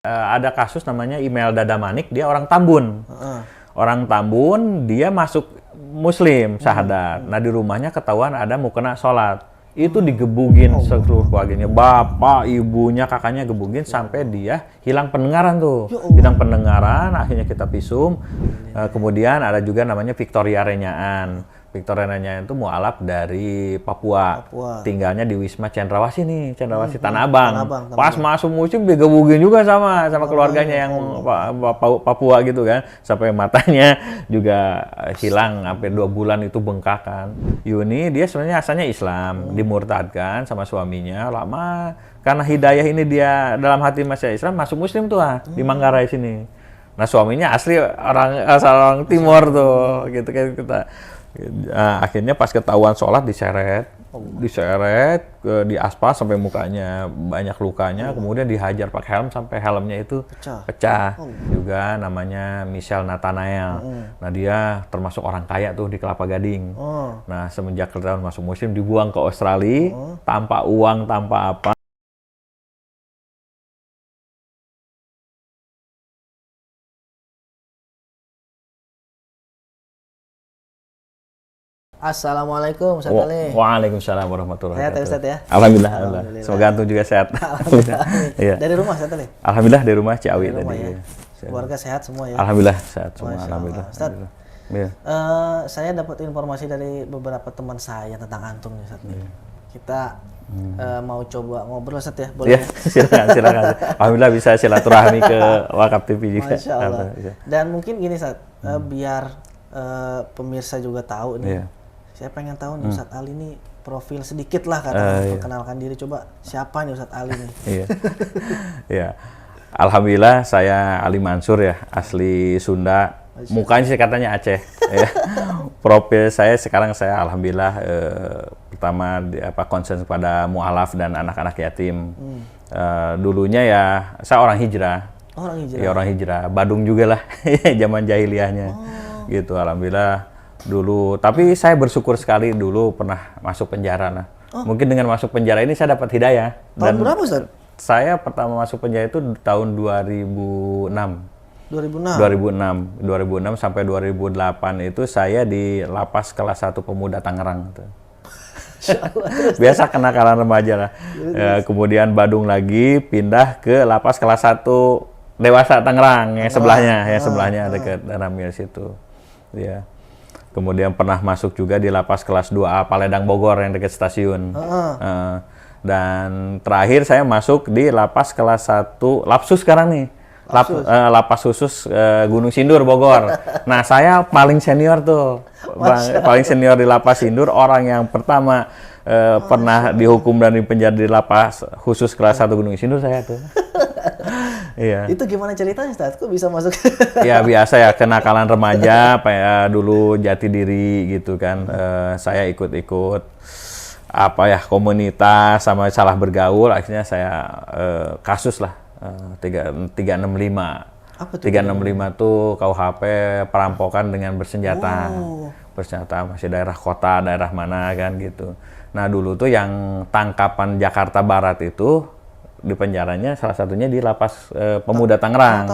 Ada kasus namanya Imelda Damanik, dia orang Tambun. Orang Tambun, dia masuk Muslim, syahadat. Nah, di rumahnya ketahuan ada mukena sholat. Itu digebugin seluruh keluarganya. Bapak, ibunya, kakaknya gebugin sampai dia hilang pendengaran tuh. Hilang pendengaran, akhirnya kita visum. Kemudian ada juga namanya Victoria Renyaan. Victoria Renyaan itu mualaf dari Papua. Tinggalnya di Wisma Cendrawasih nih, Cendrawasih Tanah Abang. Pas masuk musim digebugin juga sama keluarganya yang Papua gitu kan. Sampai matanya juga hilang, hampir 2 bulan itu bengkakan. Yuni dia sebenarnya asalnya Islam, dimurtadkan sama suaminya lama. Karena hidayah ini dia dalam hati masih Islam, masuk Muslim tuh di Manggarai sini. Nah, suaminya asli asal orang Timur tuh, gitu kan kita. Nah, akhirnya pas ketahuan sholat diseret di aspal sampai mukanya banyak lukanya, kemudian dihajar pakai helm sampai helmnya itu pecah. Juga namanya Michelle Nathanael. Nah, dia termasuk orang kaya tuh di Kelapa Gading. Nah, semenjak ketahuan masuk Muslim dibuang ke Australia tanpa uang, tanpa apa. Assalamualaikum Ustaz Ali. Waalaikumsalam warahmatullahi wabarakatuh. Sehat ya Ustaz ya? Alhamdulillah. Semoga antum juga sehat. Iya. Dari rumah Ustaz Ali? Alhamdulillah di rumah Ciawi tadi. Ya. Keluarga sehat semua ya? Alhamdulillah sehat semua. Alhamdulillah. Ustaz, saya dapat informasi dari beberapa teman saya tentang antum nih Ustaz. Kita mau coba ngobrol Ustaz ya? Boleh? Ya, silakan. Alhamdulillah bisa silaturahmi ke Wakaf TV juga. Masya Allah. Dan mungkin gini Ustaz, biar pemirsa juga tahu nih. Saya pengen tahu nih Ustadz Ali ini profil sedikit lah perkenalkan diri, coba siapa nih Ustadz Ali nih? Iya. Alhamdulillah saya Ali Mansur ya, asli Sunda. Mukanya sih katanya Aceh. Profil saya sekarang alhamdulillah pertama concern kepada mualaf dan anak-anak yatim. Dulunya ya saya orang hijrah. Ya orang hijrah, Badung juga lah zaman jahiliyahnya. Gitu alhamdulillah. Dulu, tapi saya bersyukur sekali dulu pernah masuk penjara. Nah, mungkin dengan masuk penjara ini saya dapat hidayah. Tahun berapa Ustaz? Saya pertama masuk penjara itu tahun 2006 sampai 2008 itu saya di lapas kelas 1 Pemuda Tangerang. Biasa kenakalan remaja lah. Kemudian Badung lagi pindah ke lapas kelas 1 Dewasa Tangerang yang sebelahnya dekat Danamil situ. Ya. Kemudian pernah masuk juga di lapas kelas 2A Paledang Bogor yang dekat stasiun. Dan terakhir saya masuk di lapas kelas 1 Lapsus sekarang nih. Lapas khusus Gunung Sindur Bogor. Nah, saya paling senior tuh. Paling senior di lapas Sindur, orang yang pertama pernah dihukum dan dipenjara di lapas khusus kelas 1 Gunung Sindur saya tuh. Iya. Itu gimana ceritanya Ustaz? Kok bisa masuk? Ya biasa ya, kenakalan remaja, dulu jati diri gitu kan. Saya ikut-ikut komunitas sama salah bergaul, akhirnya saya kasus lah 365. Apa tuh? 365 tuh KUHP perampokan dengan bersenjata. Bersenjata masih daerah kota, daerah mana kan gitu. Nah, dulu tuh yang tangkapan Jakarta Barat itu di penjaranya salah satunya di lapas Pemuda Tangerang.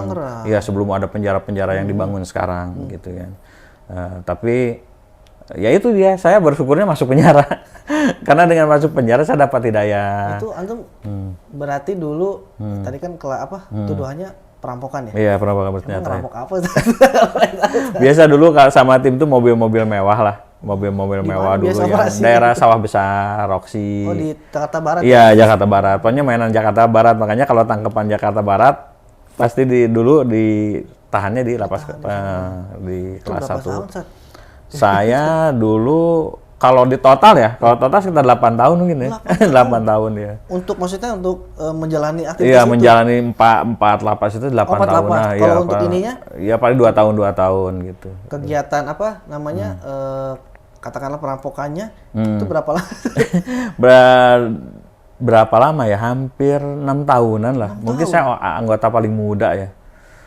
Iya, sebelum ada penjara-penjara yang dibangun sekarang gitu kan. Tapi ya itu dia, saya bersyukurnya masuk penjara. Karena dengan masuk penjara saya dapat hidayah. Itu antum berarti dulu tadi kan tuduhannya perampokan ya? Iya, perampokan bersenjata. Merampok apa? Biasa dulu sama tim tuh mobil-mobil mewah lah. Mobil-mobil mewah dulu ya. Daerah Sawah Besar, Roxy. Oh, di Jakarta Barat? Iya, Jakarta Barat. Pokoknya mainan Jakarta Barat. Makanya kalau tangkapan Jakarta Barat, pasti dulu ditahannya di lapas di kelas 1. Saya dulu, kalau total sekitar 8 tahun mungkin ya. 8 tahun ya. Maksudnya untuk menjalani aktivitas itu? Iya, menjalani 4 lapas itu 8 tahun. Nah, kalau untuk ininya? Ya paling 2 tahun gitu. Kegiatan katakanlah perampokannya itu berapa lama? Berapa lama ya? Hampir 6 tahunan lah. Mungkin saya anggota paling muda ya.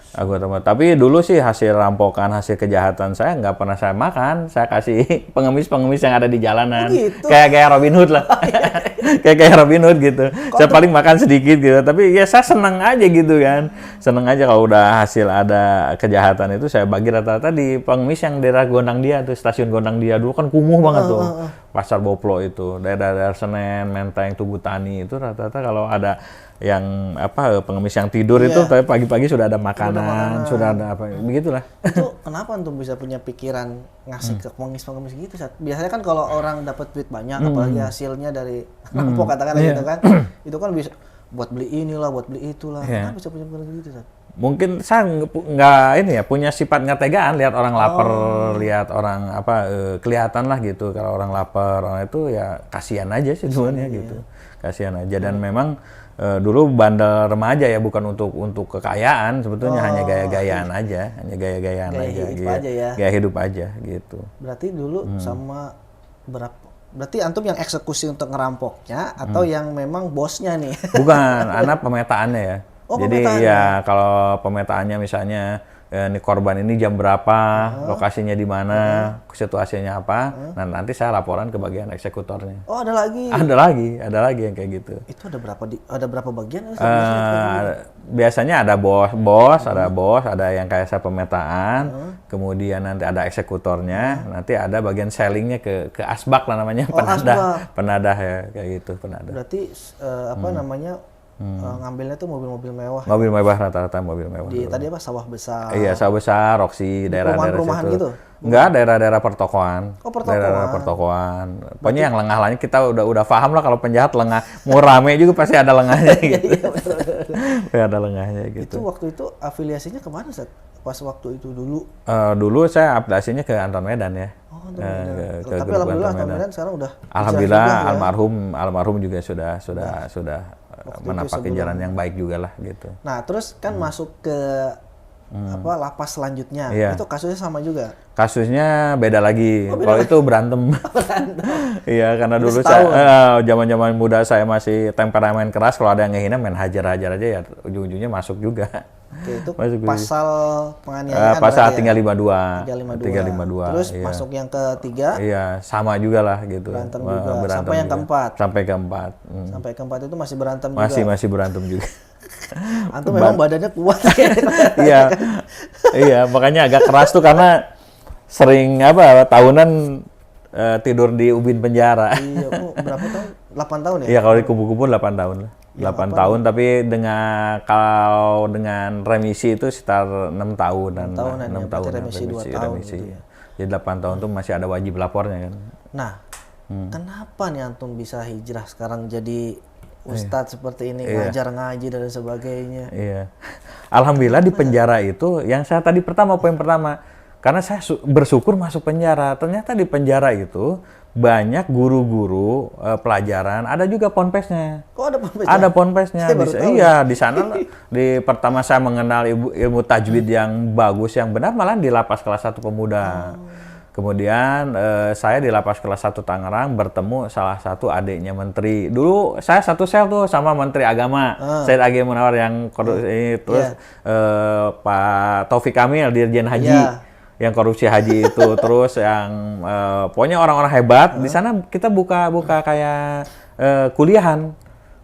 Tapi dulu sih hasil rampokan, hasil kejahatan saya nggak pernah saya makan. Saya kasih pengemis-pengemis yang ada di jalanan. Oh gitu? Kayak Robin Hood lah. Kayak Robin Hood gitu. Saya paling makan sedikit gitu. Tapi ya saya seneng aja gitu kan. Seneng aja kalau udah hasil ada kejahatan itu saya bagi rata-rata di pengemis yang daerah Gondang Dia tuh, stasiun Gondang Dia dulu kan kumuh banget tuh. Pasar Boplo itu, daerah Senen, Menteng, Tugu Tani itu rata-rata kalau ada yang pengemis yang tidur itu, tapi pagi-pagi sudah ada makanan, sudah ada apa, begitulah. Itu kenapa antum bisa punya pikiran ngasih ke pengemis-pengemis gitu? Biasanya kan kalau orang dapat duit banyak, apalagi hasilnya dari rampok katakanlah gitu kan, itu kan bisa buat beli inilah, buat beli itulah. Kenapa bisa punya pikiran gitu, Sat? Mungkin saya nggak punya sifat nggak tegaan, lihat orang lapar, lihat orang kelihatan lah gitu. Kalau orang lapar, orang itu ya kasihan aja sih sebenarnya gitu, kasihan aja. Dan memang dulu bandel remaja ya, bukan untuk kekayaan, sebetulnya hanya gaya-gayaan aja, gaya hidup aja gitu. Berarti dulu berarti antum yang eksekusi untuk ngerampoknya atau yang memang bosnya nih? Bukan, anak pemetaannya ya. Jadi pemetaannya. ya kalau pemetaannya misalnya ini korban ini jam berapa, lokasinya di mana, situasinya apa, nah nanti saya laporan ke bagian eksekutornya. Oh, ada lagi? Ada lagi yang kayak gitu. Itu ada berapa bagian? Biasanya ada bos, ada yang kayak saya pemetaan, kemudian nanti ada eksekutornya, nanti ada bagian sellingnya ke asbak lah namanya, penadah ya, kayak gitu, penadah. Berarti namanya ngambilnya tuh mobil-mobil mewah. Mobil mewah, rata-rata mobil mewah. Tadi apa, Sawah Besar? Iya, Sawah Besar, Roxy, daerah-daerah situ. Gitu? Enggak, daerah-daerah pertokoan. Oh, pertokoan. Daerah pertokoan. Pokoknya yang lengah-lengahnya kita udah paham lah, kalau penjahat lengah. Mau rame juga pasti ada lengahnya gitu. Ada lengahnya gitu. Itu waktu itu afiliasinya kemana, Sat? Pas waktu itu dulu? Dulu saya afiliasinya ke Anton Medan ya. Oh, Anton Medan. Tapi alhamdulillah Anton Medan sekarang udah. Alhamdulillah almarhum juga sudah menapaki jalan yang baik juga lah gitu. Nah, terus kan masuk ke lapas selanjutnya. Itu kasusnya sama juga? Kasusnya beda lagi. Kalau itu berantem. Iya, karena dulu saya zaman-zaman muda saya masih temperamen keras, kalau ada yang ngehina main hajar-hajar aja ya, ujung-ujungnya masuk juga. Oke, itu pasal penganiayaan. Pasal 352. 352. Terus masuk yang ketiga? Iya, sama juga lah gitu. Berantem juga. Sampai yang keempat? Sampai keempat. Sampai keempat itu masih berantem juga? Masih berantem juga. Antum memang badannya kuat. Iya, makanya agak keras tuh karena sering tahunan tidur di ubin penjara. Iya, berapa tahun? 8 tahun ya? Iya, kalau di kubu-kubu 8 tahun lah. 8 tahun, tapi kalau dengan remisi itu sekitar 6 tahunan. 6 tahun remisi 2 tahun. Gitu ya. Jadi 8 tahun tuh masih ada wajib lapornya kan. Nah, kenapa nih antum bisa hijrah sekarang jadi ustadz seperti ini, ngajar ngaji dan sebagainya? Iya. Alhamdulillah di penjara itu yang saya tadi poin pertama, karena saya bersyukur masuk penjara. Ternyata di penjara itu banyak guru-guru pelajaran, ada juga ponpesnya. Oh, ada ponpesnya? Ada ponpesnya. Iya, di sana pertama saya mengenal ilmu tajwid yang bagus, yang benar malah di lapas kelas 1 pemuda. Kemudian saya di lapas kelas 1 Tangerang bertemu salah satu adiknya menteri. Dulu saya satu sel tuh sama Menteri Agama, Said Agil Munawar yang terus Pak Taufik Kamil, Dirjen Haji. Yang korupsi haji itu, terus yang pokoknya orang-orang hebat. Di sana kita buka kayak kuliahan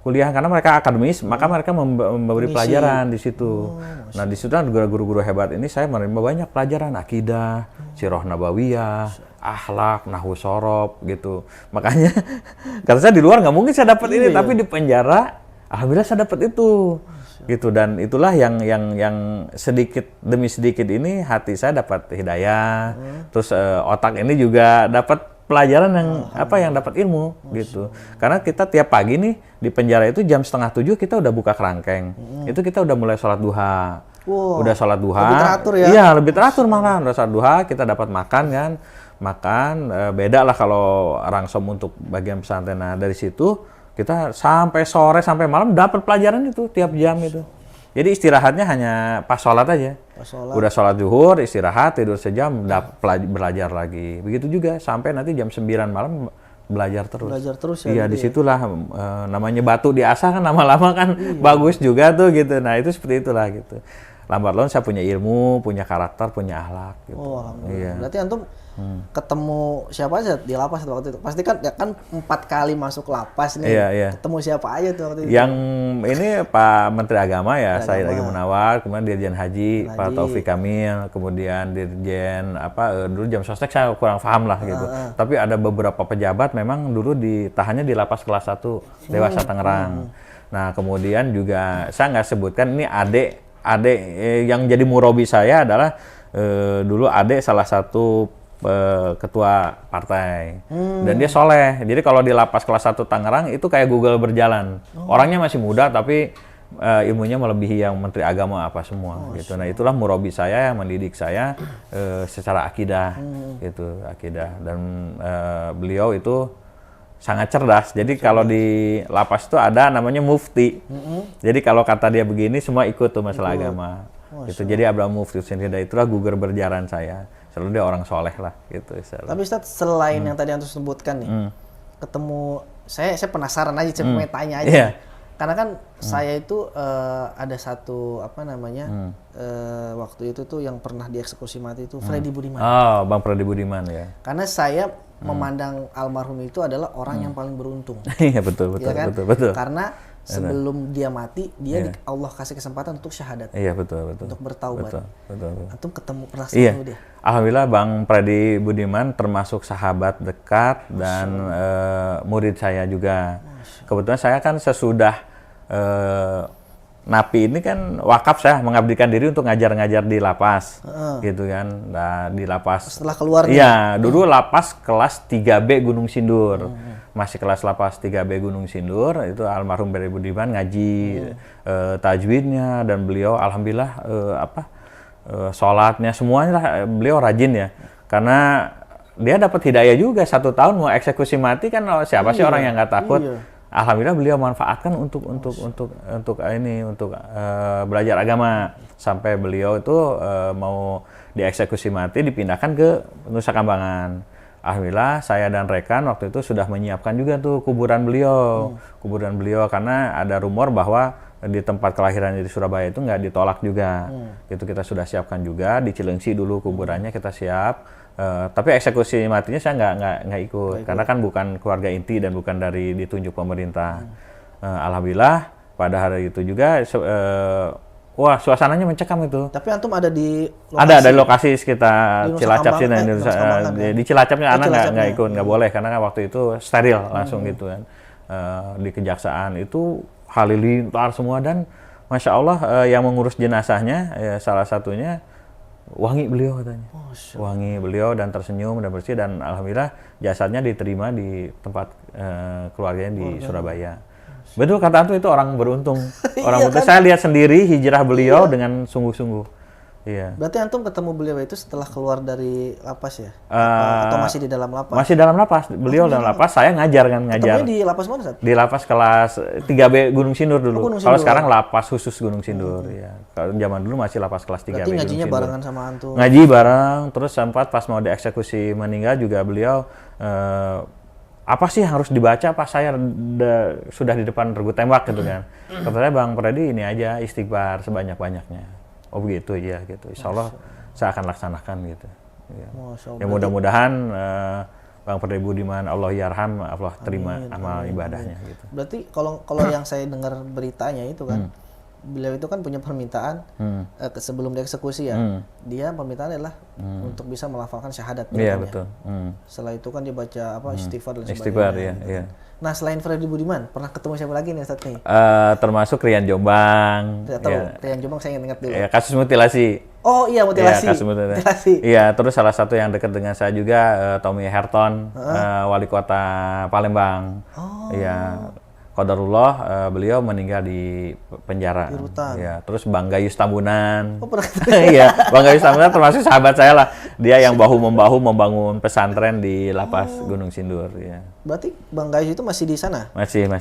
karena mereka akademis, maka mereka memberi pelajaran di situ. Nah, di situ kan guru-guru hebat ini saya menerima banyak pelajaran akidah, sirah nabawiyah, akhlak, nahwu sorob gitu. Makanya karena saya di luar nggak mungkin saya dapat ini, tapi di penjara alhamdulillah saya dapat itu. Gitu, dan itulah yang sedikit demi sedikit ini hati saya dapat hidayah, terus otak ini juga dapat pelajaran yang dapat ilmu gitu. Karena kita tiap pagi nih di penjara itu jam 6:30 kita udah buka kerangkeng, itu kita udah mulai sholat duha. Udah sholat duha, lebih teratur ya? Iya, lebih teratur malah. Udah sholat duha, kita dapat makan kan, beda lah kalau rangsom untuk bagian pesantren. Nah, dari situ kita sampai sore, sampai malam dapat pelajaran itu tiap jam itu. Jadi istirahatnya hanya pas sholat aja. Udah sholat zuhur, istirahat, tidur sejam, belajar lagi. Begitu juga sampai nanti jam 9 malam belajar terus. Belajar terus ya? Iya, disitulah namanya batu diasah kan lama-lama kan bagus juga tuh gitu. Nah, itu seperti itulah gitu. lambat laun saya punya ilmu, punya karakter, punya akhlak gitu. Oh, alhamdulillah. Iya. Berarti antum ketemu siapa aja di lapas waktu itu? Pasti kan ya kan 4 kali masuk lapas nih. Iya, iya. Ketemu siapa aja tuh waktu itu? Yang ini Pak Menteri Agama ya, saya lagi Munawar, kemudian Dirjen Haji, Pak Taufik Kamil, kemudian Dirjen dulu Jam Sostek saya kurang paham lah gitu. Tapi ada beberapa pejabat memang dulu ditahannya di lapas kelas 1 Dewasa Tangerang. Nah, kemudian juga saya nggak sebutkan ini adik yang jadi murabi saya adalah dulu adik salah satu ketua partai dan dia soleh. Jadi kalau di lapas kelas 1 Tangerang itu kayak Google berjalan. Orangnya masih muda tapi ilmunya melebihi yang Menteri Agama apa semua gitu. Nah, itulah murabi saya yang mendidik saya secara akidah gitu, akidah, dan beliau itu sangat cerdas. Jadi kalau di lapas itu ada namanya mufti. Jadi kalau kata dia begini semua ikut tuh masalah agama. Gitu. Jadi Abraham Mufti Husain Hidayat itulah Google berjalan saya. Selalu dia orang soleh lah gitu. Tapi Ustaz, selain yang tadi antum sebutkan nih, ketemu saya penasaran aja, saya pengen tanya aja. Yeah. Karena kan saya itu ada satu waktu itu tuh yang pernah dieksekusi mati itu Freddy Budiman. Oh, Bang Freddy Budiman ya. Karena saya memandang almarhum itu adalah orang yang paling beruntung. Iya betul. Karena sebelum dia mati, Allah kasih kesempatan untuk syahadat. Iya betul. Untuk bertaubat. Betul. Antum pernah ketemu dia? Alhamdulillah Bang Freddy Budiman termasuk sahabat dekat dan murid saya juga. Kebetulan saya kan sesudah napi ini kan wakaf saya mengabdikan diri untuk ngajar-ngajar di lapas, gitu kan. Nah, di lapas. Setelah keluar. Iya, dulu lapas kelas 3B Gunung Sindur. Masih kelas lapas 3B Gunung Sindur, itu almarhum Freddy Budiman ngaji tajwidnya, dan beliau alhamdulillah sholatnya semuanya lah beliau rajin ya. Karena dia dapat hidayah juga 1 tahun mau eksekusi mati kan, siapa sih orang yang nggak takut? Alhamdulillah beliau manfaatkan untuk belajar agama, sampai beliau itu mau dieksekusi mati dipindahkan ke Nusa Kambangan. Alhamdulillah saya dan rekan waktu itu sudah menyiapkan juga tuh kuburan beliau karena ada rumor bahwa di tempat kelahirannya di Surabaya itu nggak ditolak juga. Itu kita sudah siapkan juga di Cilengsi dulu kuburannya kita siap. Tapi eksekusi matinya saya nggak ikut karena kan bukan keluarga inti dan bukan dari ditunjuk pemerintah. Alhamdulillah pada hari itu juga wah suasananya mencekam itu. Tapi antum ada di lokasi? Ada di lokasi sekitar Cilacap sih, di Cilacapnya anak nggak ikut, nggak boleh karena kan waktu itu steril langsung gitu kan. Di kejaksaan itu halilintar semua, dan masya Allah yang mengurus jenazahnya salah satunya wangi beliau katanya. Wangi beliau dan tersenyum dan bersih, dan alhamdulillah jasadnya diterima di tempat keluarganya di Surabaya. Betul kata antum, itu orang beruntung. Orang beruntung. Saya lihat sendiri hijrah beliau dengan sungguh-sungguh. Iya. Berarti antum ketemu beliau itu setelah keluar dari lapas ya? Atau masih di dalam lapas? Masih dalam lapas. Beliau dalam lapas, saya ngajar. Ketemunya di lapas mana, Ustaz? Di lapas kelas 3B Gunung Sindur dulu. Kalau sekarang lapas khusus Gunung Sindur. Ya. Kalau zaman dulu masih lapas kelas 3B Gunung Sindur. Berarti ngajinya barengan sama antum? Ngaji bareng, terus sempat pas mau dieksekusi meninggal juga beliau apa sih yang harus dibaca pas saya sudah di depan regu tembak gitu kan. Katanya Bang Freddy ini aja istighfar sebanyak-banyaknya. Oh begitu ya gitu. Insya Allah saya akan laksanakan gitu. Ya, ya mudah-mudahan Bang Freddy Budiman Allah yarham, Allah terima amal ibadahnya gitu. Berarti kalau yang saya dengar beritanya itu kan beliau itu kan punya permintaan sebelum dieksekusi ya. Dia permintaan adalah untuk bisa melafalkan syahadat. Iya betul. Setelah itu kan dia baca istighfar dan sebagainya. Istighfar ya. Gitu. Iya. Nah selain Freddy Budiman pernah ketemu siapa lagi nih Ustaz nih? Termasuk Rian Jombang. Saya tahu Rian Jombang, saya ingat dulu. Ya, kasus mutilasi. Oh iya mutilasi. Ya, kasus mutilasi. Iya, terus salah satu yang dekat dengan saya juga Tommy Herton, wali kota Palembang. Iya. Qadarullah beliau meninggal di penjara. Di rutan. Ya, terus Bang Gayus Tambunan. Oh, pernah. Iya, Bang Gayus Tambunan termasuk sahabat saya lah. Dia yang bahu-membahu membangun pesantren di lapas Gunung Sindur. Ya. Berarti Bang Gayus itu masih di sana? Masih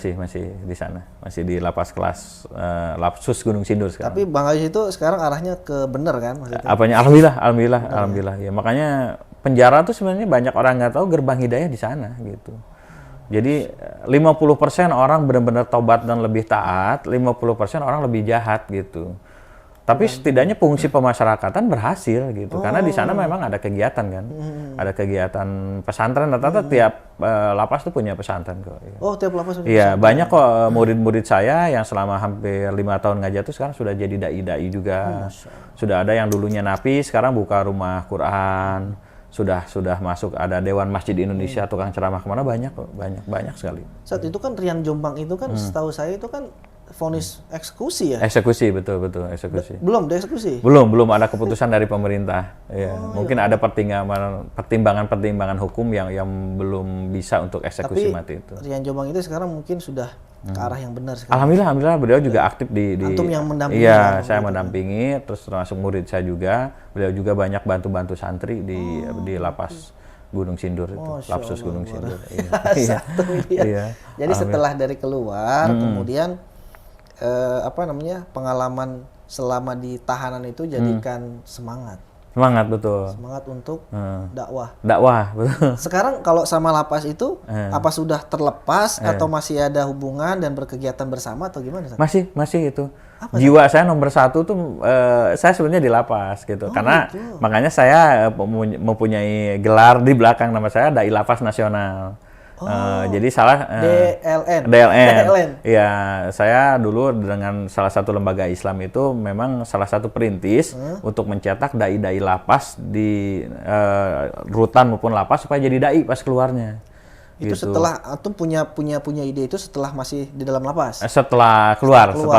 di sana. Masih di lapas kelas Lapsus Gunung Sindur sekarang. Tapi Bang Gayus itu sekarang arahnya ke bener kan maksudnya? Apanya? Alhamdulillah. Ya, makanya penjara tuh sebenarnya banyak orang nggak tahu gerbang hidayah di sana gitu. Jadi 50% orang benar-benar tobat dan lebih taat, 50% orang lebih jahat gitu. Tapi setidaknya fungsi pemasyarakatan berhasil gitu, karena di sana memang ada kegiatan kan, ada kegiatan pesantren. Rata-rata tiap lapas tuh punya pesantren kok. Oh, tiap lapas punya Iya, banyak kok murid-murid saya yang selama hampir 5 tahun ngajar tuh sekarang sudah jadi dai-dai juga. Sudah ada yang dulunya napi, sekarang buka rumah Quran. Sudah masuk, ada Dewan Masjid Indonesia, tukang ceramah kemana, banyak sekali. Saat itu kan Rian Jombang itu kan setahu saya itu kan vonis eksekusi ya? Eksekusi, betul, eksekusi. Belum dieksekusi? Belum ada keputusan dari pemerintah. Ya, mungkin ada pertimbangan hukum yang belum bisa untuk eksekusi mati itu. Rian Jombang itu sekarang mungkin sudah ke arah yang benar sekarang. Alhamdulillah beliau juga aktif di Antum yang mendampingi. Iya, saya mendampingi, terus termasuk murid saya juga. Beliau juga banyak bantu santri di lapas Gunung Sindur itu, Lapsus Gunung Sindur. Iya. Jadi setelah dari keluar, kemudian pengalaman selama di tahanan itu jadikan semangat betul. Semangat untuk dakwah, betul. Sekarang kalau sama lapas itu apa sudah terlepas atau masih ada hubungan dan berkegiatan bersama atau gimana? Masih itu. Jiwa saya nomor satu tuh saya sebenarnya di lapas gitu, karena gitu. Makanya saya mempunyai gelar di belakang nama saya Dai Lapas Nasional. Jadi DLN. Ya, saya dulu dengan salah satu lembaga Islam itu memang salah satu perintis untuk mencetak dai-dai lapas di rutan maupun lapas supaya jadi dai pas keluarnya. Itu gitu. Setelah antum punya ide itu setelah masih di dalam lapas? Setelah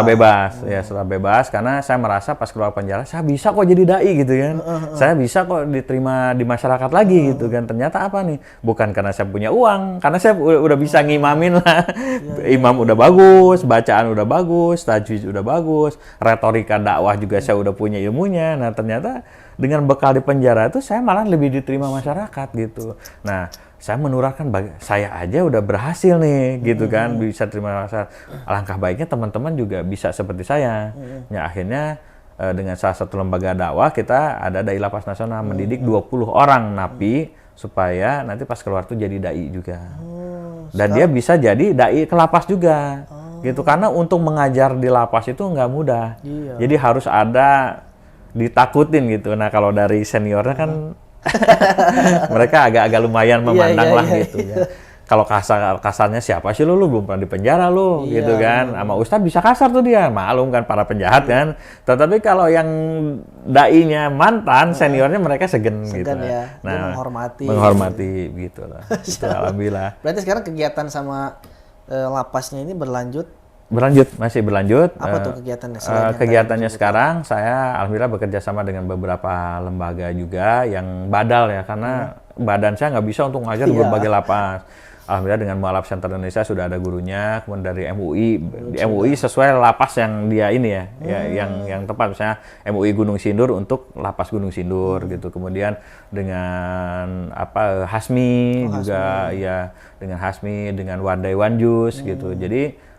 bebas. Ya, setelah bebas, karena saya merasa pas keluar penjara saya bisa kok jadi dai gitu kan. Saya bisa kok diterima di masyarakat lagi gitu kan. Ternyata apa nih? Bukan karena saya punya uang, karena saya udah bisa ngimamin lah. Imam udah bagus, bacaan udah bagus, tajwid udah bagus, retorika dakwah juga saya udah punya ilmunya. Nah, ternyata dengan bekal di penjara itu saya malah lebih diterima masyarakat gitu. Nah, saya menurunkan saya aja udah berhasil nih gitu kan, bisa terima masyarakat. Alangkah baiknya teman-teman juga bisa seperti saya. Ya, akhirnya dengan salah satu lembaga dakwah kita ada Dai Lapas Nasional, mendidik 20 orang napi supaya nanti pas keluar tuh jadi dai juga. Dan dia bisa jadi dai ke lapas juga. Gitu, karena untuk mengajar di lapas itu nggak mudah. Jadi harus ada ditakutin gitu. Nah, kalau dari seniornya kan mereka agak lumayan memandang lah gitu ya. Kalau kasarnya siapa sih lu belum pernah di penjara lu gitu kan. Sama Ustadz bisa kasar tuh dia, maklum kan para penjahat kan. Tetapi kalau yang dai-nya mantan, seniornya mereka segan gitu. Ya. Nah, menghormati gitu lah. Alhamdulillah. Berarti sekarang kegiatan sama lapasnya ini masih berlanjut. Apa tuh kegiatannya? Kegiatannya sekarang saya alhamdulillah bekerja sama dengan beberapa lembaga juga yang badal ya, karena badan saya nggak bisa untuk ngajar di berbagai lapas. Alhamdulillah dengan Mualaf Center Indonesia sudah ada gurunya, kemudian dari MUI. Di MUI sesuai lapas yang dia ini ya, yang tepat, misalnya MUI Gunung Sindur untuk lapas Gunung Sindur gitu. Kemudian dengan Hasmi juga ya, dengan Hasmi, dengan Wadai Wanjus gitu. Jadi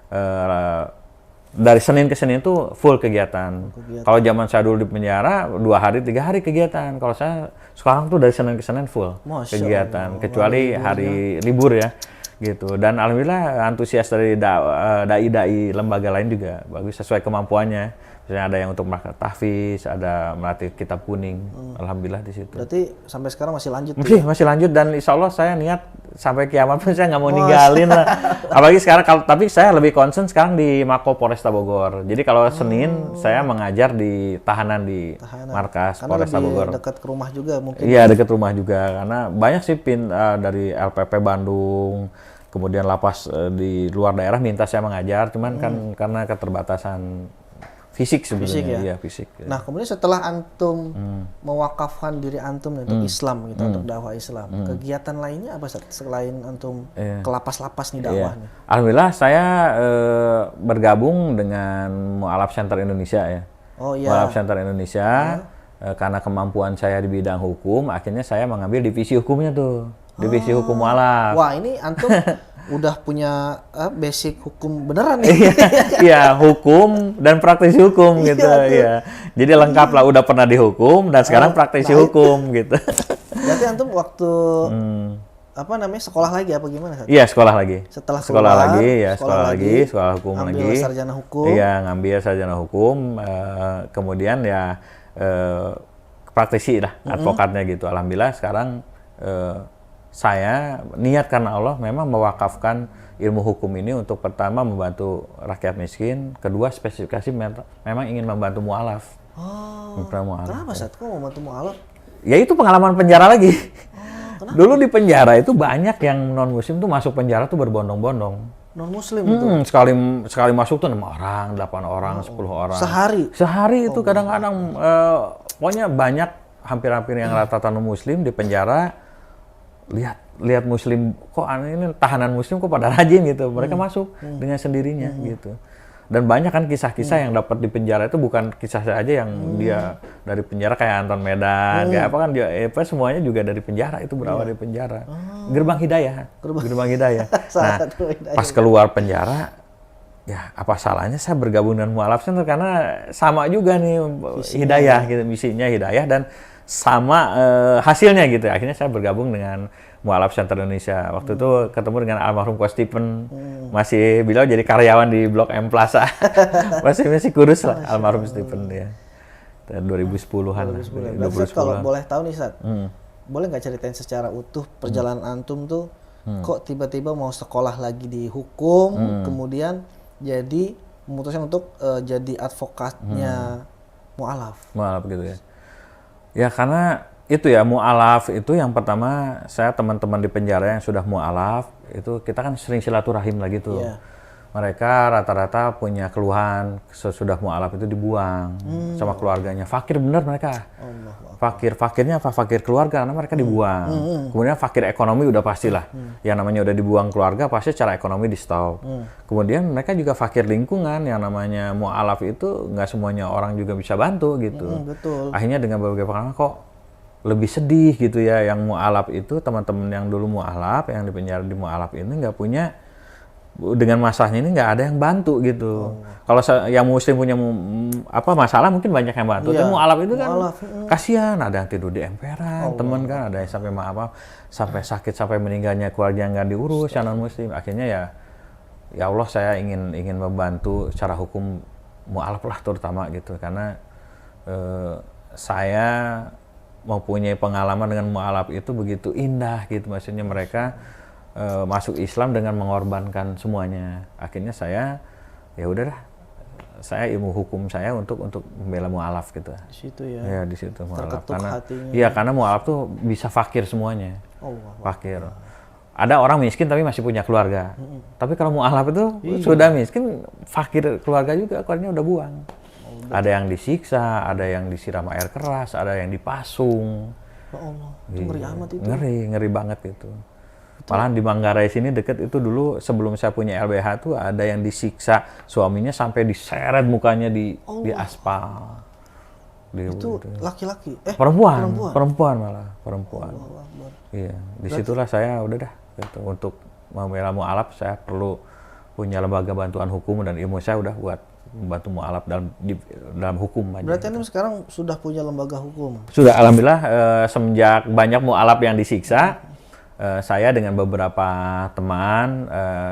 dari Senin ke Senin itu full kegiatan. Kalau zaman saya dulu di penjara 2 hari 3 hari kegiatan. Kalau saya sekarang tuh dari Senin ke Senin full kegiatan, kecuali hari libur ya gitu. Dan alhamdulillah antusias dari dai-dai lembaga lain juga bagus sesuai kemampuannya. Misalnya ada yang untuk tahfiz, ada melatih kitab kuning. Alhamdulillah di situ. Berarti sampai sekarang masih lanjut? Masih lanjut, dan insya Allah saya niat sampai kiamat pun saya nggak mau ninggalin lah. Apalagi sekarang, tapi saya lebih concern sekarang di Mako Polresta Bogor. Jadi kalau Senin saya mengajar di tahanan di markas Polresta Bogor. Karena dekat ke rumah juga mungkin? Iya, dekat rumah juga. Karena banyak sih dari LPP Bandung, kemudian lapas di luar daerah minta saya mengajar. Cuman kan karena keterbatasan fisik sebenarnya, fisik. Nah, kemudian setelah antum mewakafkan diri antum untuk Islam gitu, untuk dakwah Islam, kegiatan lainnya apa selain antum ke lapas-lapas nih dakwahnya? Alhamdulillah saya bergabung dengan Mualaf Center Indonesia ya. Mualaf Center Indonesia karena kemampuan saya di bidang hukum, akhirnya saya mengambil divisi hukumnya tuh, divisi hukum Mualaf. Wah, ini antum udah punya basic hukum beneran nih. Iya, hukum dan praktisi hukum gitu ya. Jadi lengkap lah, udah pernah dihukum dan sekarang praktisi hukum gitu. Berarti antum waktu apa namanya sekolah lagi apa gimana? Iya, sekolah lagi. Setelah sekolah keluar, lagi, ya sekolah lagi, sekolah hukum ambil lagi. sarjana hukum. Iya, ngambil sarjana hukum. Kemudian ya praktisi lah, advokatnya gitu. Alhamdulillah sekarang saya niat karena Allah memang mewakafkan ilmu hukum ini untuk pertama membantu rakyat miskin, kedua spesifikasi memang ingin membantu mu'alaf. Oh, kenapa Sat? Kok mau bantu mu'alaf? Ya itu pengalaman penjara lagi. Dulu di penjara itu banyak yang non muslim tuh masuk penjara tuh berbondong-bondong. Non muslim itu? Sekali masuk tuh 6 orang, 8 orang, 10 orang. Sehari itu kadang-kadang pokoknya banyak hampir-hampir yang rata-rata non muslim di penjara. Lihat muslim kok ini tahanan muslim kok pada rajin gitu. Mereka masuk dengan sendirinya gitu. Dan banyak kan kisah-kisah yang dapat di penjara itu bukan kisah saja yang dia dari penjara kayak Anton Medan, kayak apa kan dia semuanya juga dari penjara, itu berawal dari penjara. Gerbang Hidayah. Nah, pas keluar penjara ya apa salahnya saya bergabung dengan Mu'alaf Center karena sama juga nih hidayah gitu, misinya hidayah dan sama hasilnya gitu. Akhirnya saya bergabung dengan Mu'alaf Center Indonesia. Waktu itu ketemu dengan almarhum Coach Stephen. Masih beliau jadi karyawan di Blok M Plaza. masih kurus lah almarhum Stephen ya. 2010-an. 2010. Kalau boleh tahu nih Sat, boleh nggak ceritain secara utuh perjalanan antum tuh kok tiba-tiba mau sekolah lagi di hukum, kemudian jadi memutuskan untuk jadi advokatnya Mu'alaf. Mu'alaf gitu ya. Ya karena itu ya mu'alaf itu yang pertama saya teman-teman di penjara yang sudah mu'alaf itu kita kan sering silaturahim lagi tuh. Yeah. Mereka rata-rata punya keluhan sesudah mu'alaf itu dibuang sama keluarganya. Fakir bener mereka. Fakirnya apa? Fakir keluarga karena mereka dibuang. Kemudian fakir ekonomi udah pastilah. Yang namanya udah dibuang keluarga pasti secara ekonomi di stop. Kemudian mereka juga fakir lingkungan yang namanya mu'alaf itu nggak semuanya orang juga bisa bantu gitu. Betul. Akhirnya dengan berbagai pengalaman kok lebih sedih gitu ya yang mu'alaf itu teman-teman yang dulu mu'alaf yang di penjara di mu'alaf ini nggak punya dengan masalahnya ini nggak ada yang bantu gitu. Kalau yang muslim punya masalah mungkin banyak yang bantu. Tapi mu'alaf itu kan kasihan, ada yang tidur di emperan, teman kan ada yang sampai sampai sakit sampai meninggalnya keluarga yang nggak diurus yang non muslim. Akhirnya ya Allah saya ingin membantu secara hukum mu'alaf lah terutama gitu karena saya mempunyai pengalaman dengan mu'alaf itu begitu indah gitu, maksudnya mereka masuk Islam dengan mengorbankan semuanya. Akhirnya saya ya udahlah, saya ilmu hukum saya untuk membela mu'alaf gitu. Di situ ya. Ya di situ mu'alaf karena hatinya. Iya karena mu'alaf tuh bisa fakir semuanya. Fakir. Ada orang miskin tapi masih punya keluarga. Tapi kalau mu'alaf itu sudah miskin, fakir keluarga juga, keluarganya udah buang. Ada yang disiksa, ada yang disiram air keras, ada yang dipasung. Ya Allah, itu ngeri amat itu. Ngeri banget itu. Malahan di Manggarai sini deket itu dulu sebelum saya punya LBH tuh ada yang disiksa suaminya sampai diseret mukanya di aspal. Itu laki-laki? Perempuan malah. Iya, disitulah saya udah dah gitu. Untuk membela mu'alaf saya perlu punya lembaga bantuan hukum dan ilmu saya udah buat membantu mu'alaf dalam hukum aja. Berarti Anda sekarang sudah punya lembaga hukum? Sudah, alhamdulillah semenjak banyak mu'alaf yang disiksa, saya dengan beberapa teman,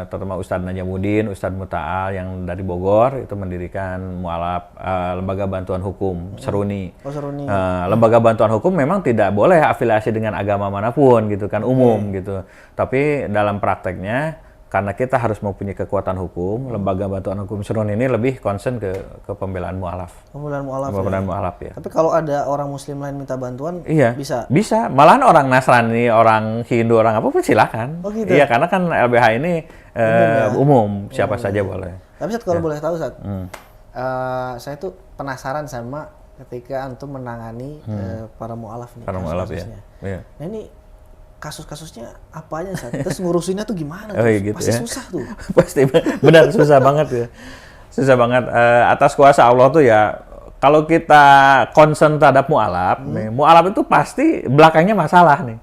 terutama Ustadz Najamuddin, Ustadz Muta'al yang dari Bogor, itu mendirikan mu'alaf lembaga bantuan hukum, Seruni. Seruni. Lembaga bantuan hukum memang tidak boleh afiliasi dengan agama manapun gitu kan, umum gitu. Tapi dalam prakteknya, karena kita harus mempunyai kekuatan hukum, lembaga bantuan hukum Seruni ini lebih concern ke pembelaan mu'alaf. Pembelaan mu'alaf ya. Tapi kalau ada orang muslim lain minta bantuan, bisa? Bisa. Malahan orang Nasrani, orang Hindu, orang apa pun silakan. Oh gitu? Iya, karena kan LBH ini umum, siapa saja boleh. Tapi Sat, kalau boleh tahu Sat, saya tuh penasaran sama ketika antum menangani para mu'alaf nih. Para mu'alaf ya. Nah ini kasus-kasusnya apa aja Sat? Terus ngurusinnya tuh gimana? Gitu pasti ya. susah tuh. Pasti benar susah banget ya. Susah banget. Atas kuasa Allah tuh ya, kalau kita concern terhadap mu'alaf, mu'alaf itu pasti belakangnya masalah nih.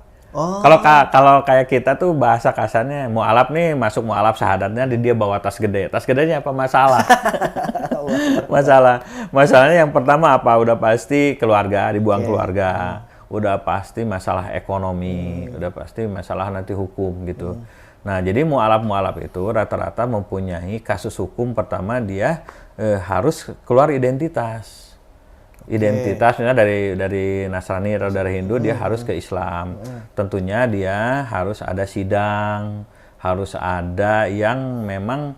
Kalau kayak kita tuh bahasa kasarnya mu'alaf nih masuk mu'alaf syahadatnya dia bawa tas gede. Tas gedenya apa masalah? Masalahnya yang pertama apa? Udah pasti keluarga, dibuang keluarga. udah pasti masalah ekonomi, udah pasti masalah nanti hukum gitu. Nah, jadi mualaf itu rata-rata mempunyai kasus hukum. Pertama dia harus keluar identitas. Misalnya dari Nasrani atau dari Hindu dia harus ke Islam. Tentunya dia harus ada sidang, harus ada yang memang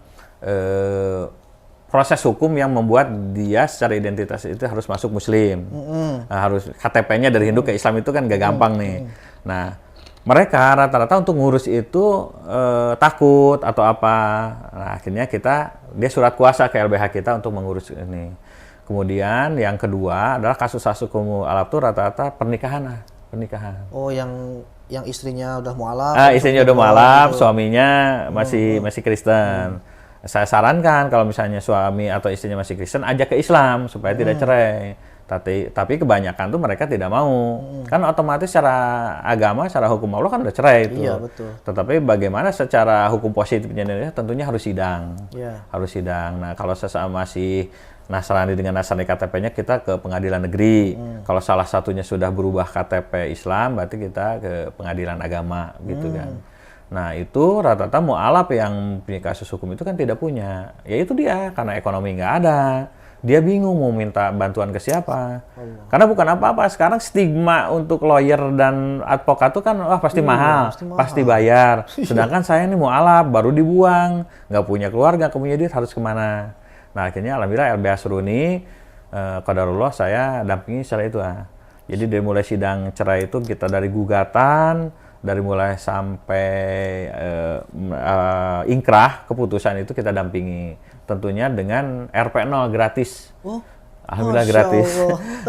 proses hukum yang membuat dia secara identitas itu harus masuk Muslim. Harus KTP-nya dari Hindu ke Islam itu kan gak gampang nih. Nah, mereka rata-rata untuk ngurus itu takut atau apa. Nah, akhirnya dia surat kuasa ke LBH kita untuk mengurus ini. Kemudian yang kedua adalah kasus-kasus mualaf itu rata-rata pernikahan. Oh, yang istrinya udah mualaf. Istrinya udah mualaf, suaminya masih Kristen. Saya sarankan kalau misalnya suami atau istrinya masih Kristen, ajak ke Islam supaya tidak cerai. Tapi kebanyakan tuh mereka tidak mau. Kan otomatis secara agama, secara hukum Allah kan udah cerai itu. Iya, betul. Tetapi bagaimana secara hukum positifnya tentunya harus sidang. Iya. Harus sidang. Nah, kalau sesama masih Nasrani dengan Nasrani KTP-nya kita ke pengadilan negeri. Kalau salah satunya sudah berubah KTP Islam, berarti kita ke pengadilan agama gitu kan. Nah, itu rata-rata mualaf yang punya kasus hukum itu kan tidak punya. Ya itu dia, karena ekonomi nggak ada. Dia bingung mau minta bantuan ke siapa. Karena bukan apa-apa. Sekarang stigma untuk lawyer dan advokat itu kan pasti mahal, pasti bayar. Sedangkan saya ini mualaf, baru dibuang, nggak punya keluarga, nggak punya duit, harus kemana? Nah, akhirnya alhamdulillah LBH Seruni, qadarullah saya dampingi secara itu. Jadi dari mulai sidang cerai itu kita dari gugatan, dari mulai sampai ingkrah keputusan itu kita dampingi. Tentunya dengan RP0 gratis. Alhamdulillah gratis.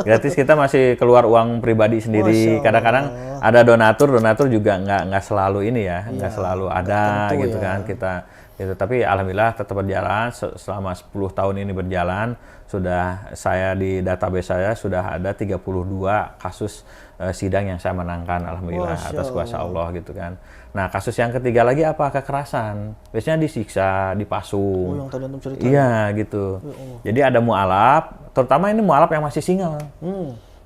Gratis, kita masih keluar uang pribadi sendiri. Kadang-kadang ada donatur juga nggak selalu ini ya, nggak selalu ada gitu kan kita. Gitu. Tapi alhamdulillah tetap berjalan selama 10 tahun ini berjalan. Sudah saya di database saya sudah ada 32 kasus sidang yang saya menangkan alhamdulillah atas kuasa Allah gitu kan. Nah, kasus yang ketiga lagi apa? Kekerasan. Biasanya disiksa, dipasung. Yang tadi antum cerita. Iya, gitu. Jadi ada mualaf, terutama ini mualaf yang masih single.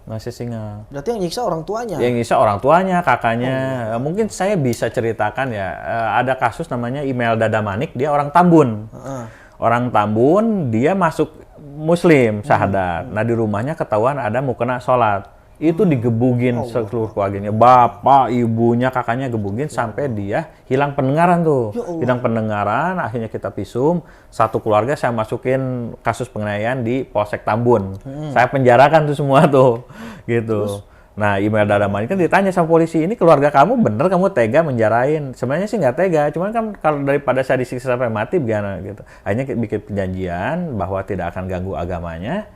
Masih single. Berarti yang nyiksa orang tuanya? Yang nyiksa orang tuanya, kakaknya. Mungkin saya bisa ceritakan ya, ada kasus namanya Email Dada Manik, dia orang Tambun. Orang Tambun, dia masuk Muslim, syahadat. Nah, di rumahnya ketahuan ada mukena sholat. Itu digebugin seluruh keluarganya. Bapak, ibunya, kakaknya gebugin sampai dia hilang pendengaran tuh. Hilang pendengaran, akhirnya kita visum. Satu keluarga saya masukin kasus penganiayaan di Polsek Tambun. Saya penjarakan tuh semua tuh. Gitu. Nah, Email Dada Manik kan ditanya sama polisi, ini keluarga kamu bener kamu tega menjarain? Sebenarnya sih nggak tega, cuman kan kalau daripada saya disiksa sampai mati gimana gitu. Akhirnya bikin perjanjian bahwa tidak akan ganggu agamanya.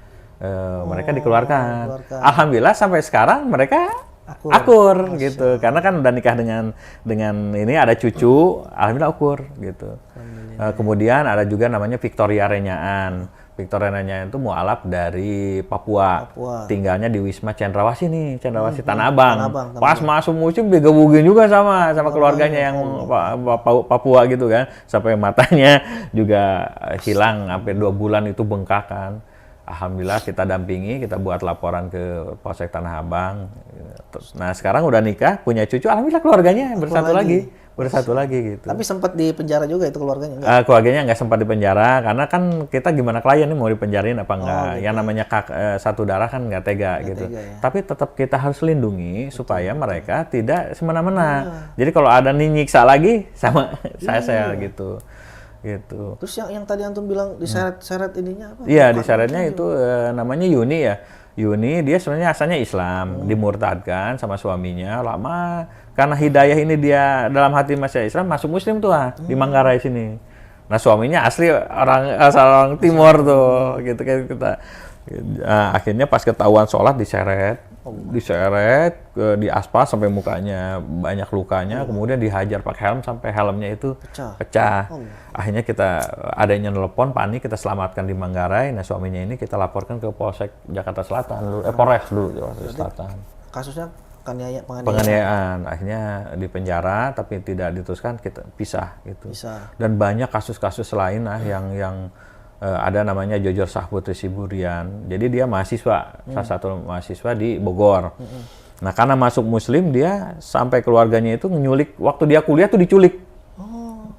Mereka dikeluarkan. Alhamdulillah sampai sekarang mereka akur gitu. Karena kan udah nikah dengan ini ada cucu, alhamdulillah akur gitu. Kemudian ada juga namanya Victoria Renyaan. Victoria Renyaan itu mualaf dari Papua. Tinggalnya di Wisma Cendrawasih nih, Cendrawasih Tanah Abang. Pas masuk musim digebugin juga sama keluarganya yang Papua gitu kan. Sampai matanya juga hilang, hampir 2 bulan itu bengkakan. Alhamdulillah kita dampingi, kita buat laporan ke Polsek Tanah Abang. Nah, sekarang udah nikah, punya cucu, alhamdulillah keluarganya bersatu lagi gitu. Tapi sempat di penjara juga itu keluarganya? Keluarganya nggak sempat di penjara, karena kan kita gimana klien ini mau dipenjarain apa enggak. Gitu. Yang namanya satu darah kan nggak tega gitu. Tapi tetap kita harus lindungi supaya mereka tidak semena-mena. Jadi kalau ada nih nyiksa lagi sama saya gitu. Gitu. Terus yang tadi antum bilang diseret-seret ininya apa? Iya, diseretnya itu namanya Yuni ya. Yuni dia sebenarnya asalnya Islam, dimurtadkan sama suaminya lama. Karena hidayah ini dia dalam hati masih Islam, masuk Muslim tuh di Manggarai sini. Nah, suaminya asli orang Timur tuh, gitu kan kita. Nah, akhirnya pas ketahuan sholat diseret di aspal sampai mukanya banyak lukanya, kemudian dihajar pakai helm sampai helmnya itu pecah. Akhirnya kita adanya telepon panik, kita selamatkan di Manggarai. Nah, suaminya ini kita laporkan ke Polsek Jakarta Selatan, Polres dulu Jakarta Selatan. Kasusnya penganiayaan. Akhirnya di penjara tapi tidak diteruskan, kita pisah gitu. Dan banyak kasus-kasus lain yang ada namanya Jojor Sahputri Siburian. Jadi dia mahasiswa, salah satu mahasiswa di Bogor. Nah, karena masuk Muslim, dia sampai keluarganya itu nyulik. Waktu dia kuliah tuh diculik.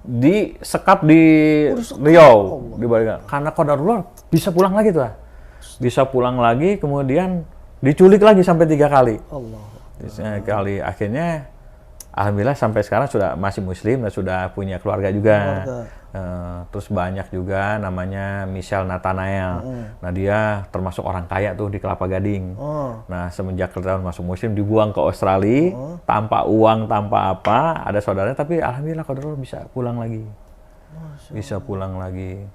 Disekap di Riau. Karena qadarullah bisa pulang lagi tuh. Bisa pulang lagi, kemudian diculik lagi sampai 3 kali. Akhirnya, alhamdulillah sampai sekarang sudah masih Muslim dan sudah punya keluarga juga. Terus banyak juga namanya Michelle Nathanael. Nah, dia termasuk orang kaya tuh di Kelapa Gading. Nah, semenjak tahun masuk Muslim dibuang ke Australia tanpa uang, tanpa apa. Ada saudaranya, tapi alhamdulillah qadarullah bisa pulang lagi. Bisa pulang lagi.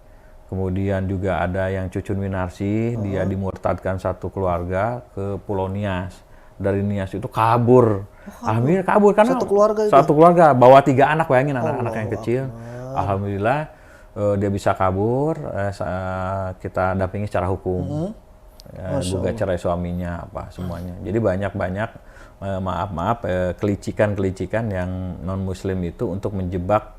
Kemudian juga ada yang Cucun Winarsi, dia dimurtadkan satu keluarga ke Pulau Nias. Dari Nias itu kabur. Alhamdulillah kabur karena satu keluarga bawa 3 anak, bayangin anak-anak yang kecil. Alhamdulillah dia bisa kabur, kita dampingi secara hukum, gugat cerai suaminya, apa semuanya. Jadi banyak kelicikan yang non Muslim itu untuk menjebak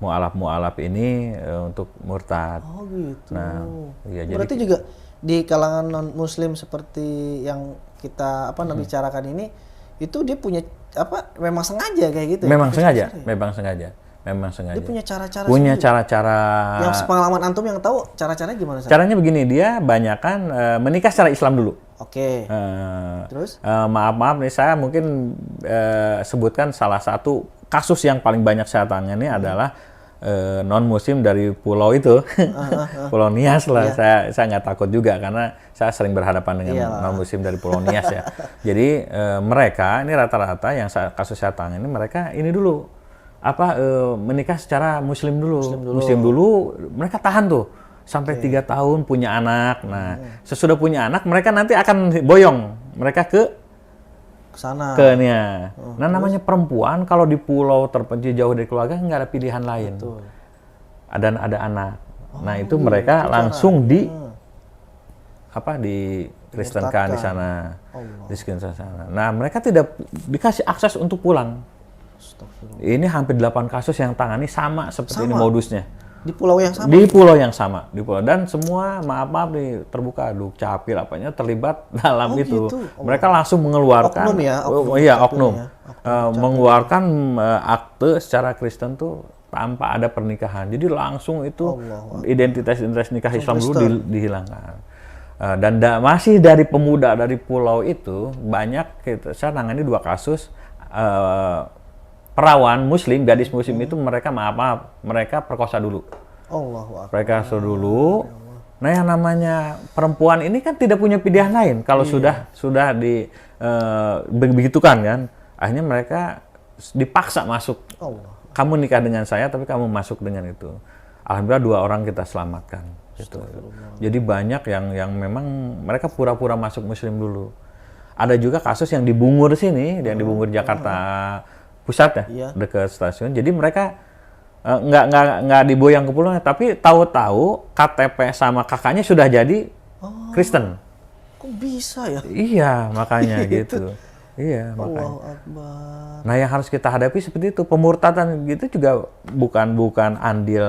mu'alaf ini untuk murtad. Oh gitu. Nah, ya, berarti jadi, juga di kalangan non Muslim seperti yang kita bicarakan ini, itu dia punya memang sengaja kayak gitu. Memang sengaja, memang sengaja. Dia punya cara-cara. Punya cara-cara. Yang sepengalaman antum yang tahu cara-caranya gimana? Caranya begini, dia banyakan menikah secara Islam dulu. Oke. Terus? Maaf nih, saya mungkin sebutkan salah satu kasus yang paling banyak saya tangani adalah non Muslim dari pulau itu, Pulau Nias lah. Saya nggak takut juga karena saya sering berhadapan dengan non Muslim dari Pulau Nias ya. Jadi mereka ini rata-rata yang kasus saya tangani, mereka ini dulu. Menikah secara Muslim dulu, mereka tahan tuh sampai 3 tahun punya anak. Nah, sesudah punya anak mereka nanti akan boyong mereka ke sana. Nah, namanya perempuan kalau di pulau terpencil jauh dari keluarga nggak ada pilihan lain. Betul. Ada anak. Nah, itu mereka langsung di Kristenkan di sana. Di sana. Nah, mereka tidak dikasih akses untuk pulang. Ini hampir 8 kasus yang tangani sama seperti ini modusnya. Di pulau yang sama? Di pulau yang sama. Dan semua, maaf nih, terbuka, Dukcapil, apanya, terlibat dalam itu. Gitu. Mereka langsung mengeluarkan. Oknum ya? Oknum. Mengeluarkan akte secara Kristen tuh tanpa ada pernikahan. Jadi langsung itu identitas nikah Islam dulu dihilangkan. Dan masih dari pemuda dari pulau itu, banyak, saya nangani 2 kasus, perawan Muslim, gadis Muslim itu mereka mereka perkosa dulu. Perkosa dulu. Nah, yang namanya perempuan ini kan tidak punya pilihan lain kalau sudah begitukan kan. Akhirnya mereka dipaksa masuk. Kamu nikah dengan saya tapi kamu masuk dengan itu. Alhamdulillah 2 orang kita selamatkan. Gitu. Jadi banyak yang memang mereka pura-pura masuk Muslim dulu. Ada juga kasus yang di Bungur sini, yang di Bungur Jakarta Pusat ya, dekat stasiun. Jadi mereka nggak diboyang ke pulaunya, tapi tahu-tahu KTP sama kakaknya sudah jadi Kristen. Kok bisa ya? Iya, makanya gitu. Iya, makanya. Nah, yang harus kita hadapi seperti itu, pemurtadan gitu juga bukan andil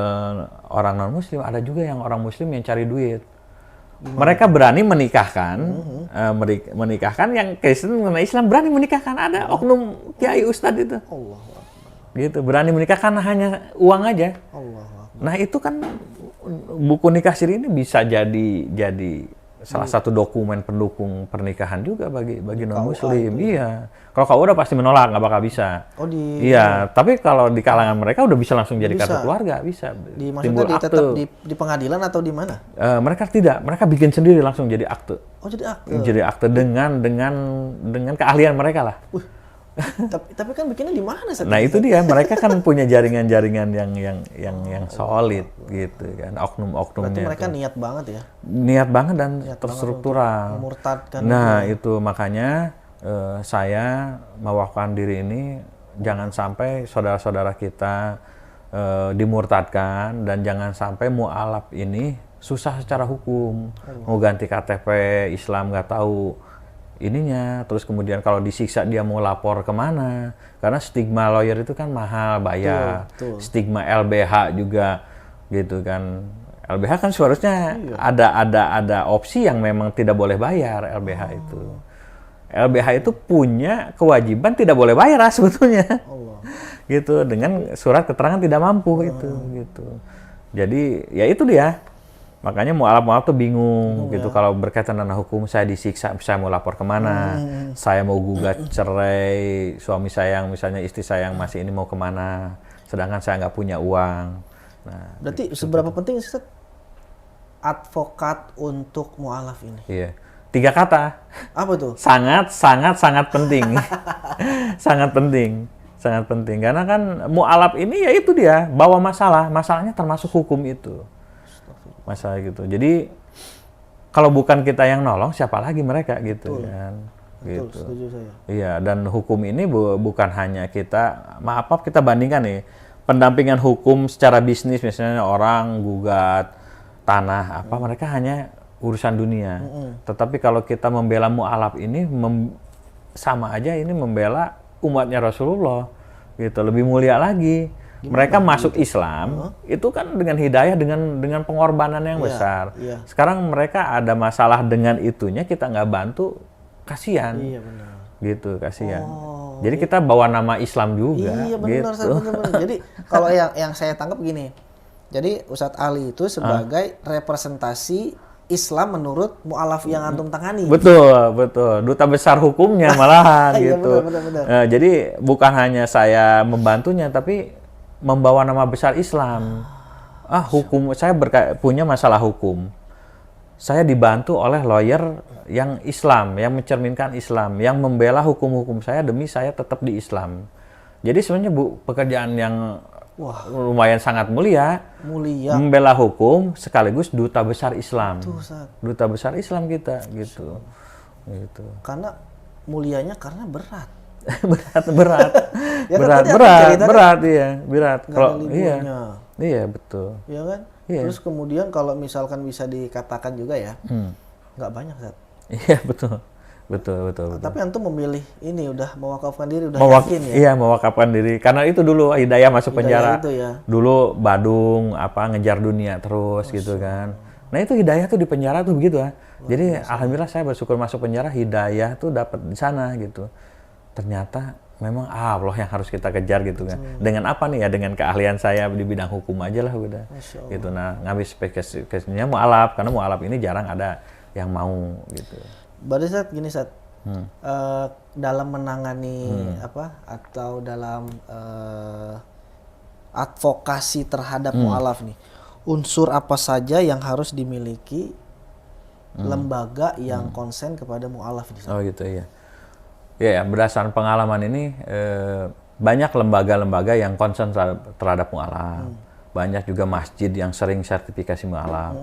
orang non Muslim, ada juga yang orang Muslim yang cari duit. Mereka berani menikahkan, menikahkan yang Kristen dengan Islam berani menikahkan. Ada oknum kiai ustadz itu, gitu berani menikahkan hanya uang aja. Nah, itu kan buku nikah siri ini bisa jadi salah satu dokumen pendukung pernikahan juga bagi non Muslim. Iya, kalau kau udah pasti menolak, nggak bakal bisa. Iya, tapi kalau di kalangan mereka udah bisa langsung jadi kartu keluarga, bisa. Maksudnya tetap di pengadilan atau di mana? Mereka tidak, mereka bikin sendiri langsung jadi akte. Jadi akte. Jadi akte dengan keahlian mereka lah. Tapi kan bikinnya di mana? Nah, itu dia, mereka kan punya jaringan-jaringan yang solid gitu kan, oknum-oknumnya. Berarti mereka niat banget ya? Niat banget dan terstruktural. Memurtadkan. Nah, itu makanya saya mewakafkan diri ini, jangan sampai saudara-saudara kita dimurtadkan, dan jangan sampai mu'alaf ini susah secara hukum. Mau ganti KTP Islam nggak tahu ininya, terus kemudian kalau disiksa dia mau lapor kemana, karena stigma lawyer itu kan mahal bayar. Betul. Stigma LBH juga gitu kan. LBH kan seharusnya ada opsi yang memang tidak boleh bayar LBH itu. LBH itu punya kewajiban tidak boleh bayar sebetulnya. Allah. Gitu, dengan surat keterangan tidak mampu itu gitu. Jadi ya itu dia. Makanya mualaf tuh bingung gitu kalau berkaitan dengan hukum. Saya disiksa, saya mau lapor kemana? Saya mau gugat cerai suami saya yang misalnya istri saya yang masih ini mau kemana? Sedangkan saya nggak punya uang. Nah, berarti seberapa penting Ustaz advokat untuk mualaf ini? Iya. 3 kata. Apa tuh? Sangat penting. Sangat penting. Sangat penting. Karena kan mualaf ini ya itu dia, bawa masalahnya termasuk hukum itu. Masalah gitu. Jadi kalau bukan kita yang nolong, siapa lagi mereka gitu. Betul. Kan. Betul, gitu. setuju saya. Iya, dan hukum ini bukan hanya kita, kita bandingkan nih, pendampingan hukum secara bisnis, misalnya orang gugat tanah, mereka hanya urusan dunia. Tetapi kalau kita membela mualaf ini, sama aja ini membela umatnya Rasulullah, gitu, lebih mulia lagi. Mereka masuk Islam itu kan dengan hidayah, dengan pengorbanan yang besar. Sekarang mereka ada masalah dengan itunya, kita nggak bantu, kasihan. Iya benar. Gitu, kasihan. Jadi kita bawa nama Islam juga. Iya benar, gitu. benar. Jadi kalau yang saya tangkap gini, jadi Ustadz Ali itu sebagai representasi Islam menurut mualaf yang antum tangani. Betul. Duta besar hukumnya malahan gitu. Iya, benar. Jadi bukan hanya saya membantunya, tapi membawa nama besar Islam. Hukum saya punya masalah hukum. Saya dibantu oleh lawyer yang Islam, yang mencerminkan Islam, yang membela hukum-hukum saya demi saya tetap di Islam. Jadi sebenarnya pekerjaan yang lumayan sangat mulia. Membela hukum sekaligus duta besar Islam. Duta besar Islam kita gitu. Gitu. Karena mulianya karena berat. berat. Ya, berat. Kalau iya betul. Iya kan? Iya. Terus kemudian kalau misalkan bisa dikatakan juga ya, nggak banyak Zat. Iya betul. Tapi antum memilih ini udah mewakafkan diri, udah yakin ya? Iya, mewakafkan diri. Karena itu dulu hidayah masuk penjara. Itu ya. Dulu Badung ngejar dunia terus gitu kan. Nah itu hidayah tuh di penjara tuh begitu ya. Jadi alhamdulillah saya bersyukur masuk penjara, hidayah tuh dapat di sana gitu. Ternyata memang Allah yang harus kita kejar gitu kan. Dengan apa nih ya? Dengan keahlian saya di bidang hukum aja lah udah. Gitu. Nah, ngambil spesifikasinya mualaf, karena mualaf ini jarang ada yang mau gitu. Berarti Zat gini Zat, dalam menangani atau dalam advokasi terhadap mualaf nih, unsur apa saja yang harus dimiliki lembaga yang konsen kepada mualaf ini? Oh gitu iya. Ya, berdasarkan pengalaman ini banyak lembaga-lembaga yang konsen terhadap mualaf. Banyak juga masjid yang sering sertifikasi mualaf.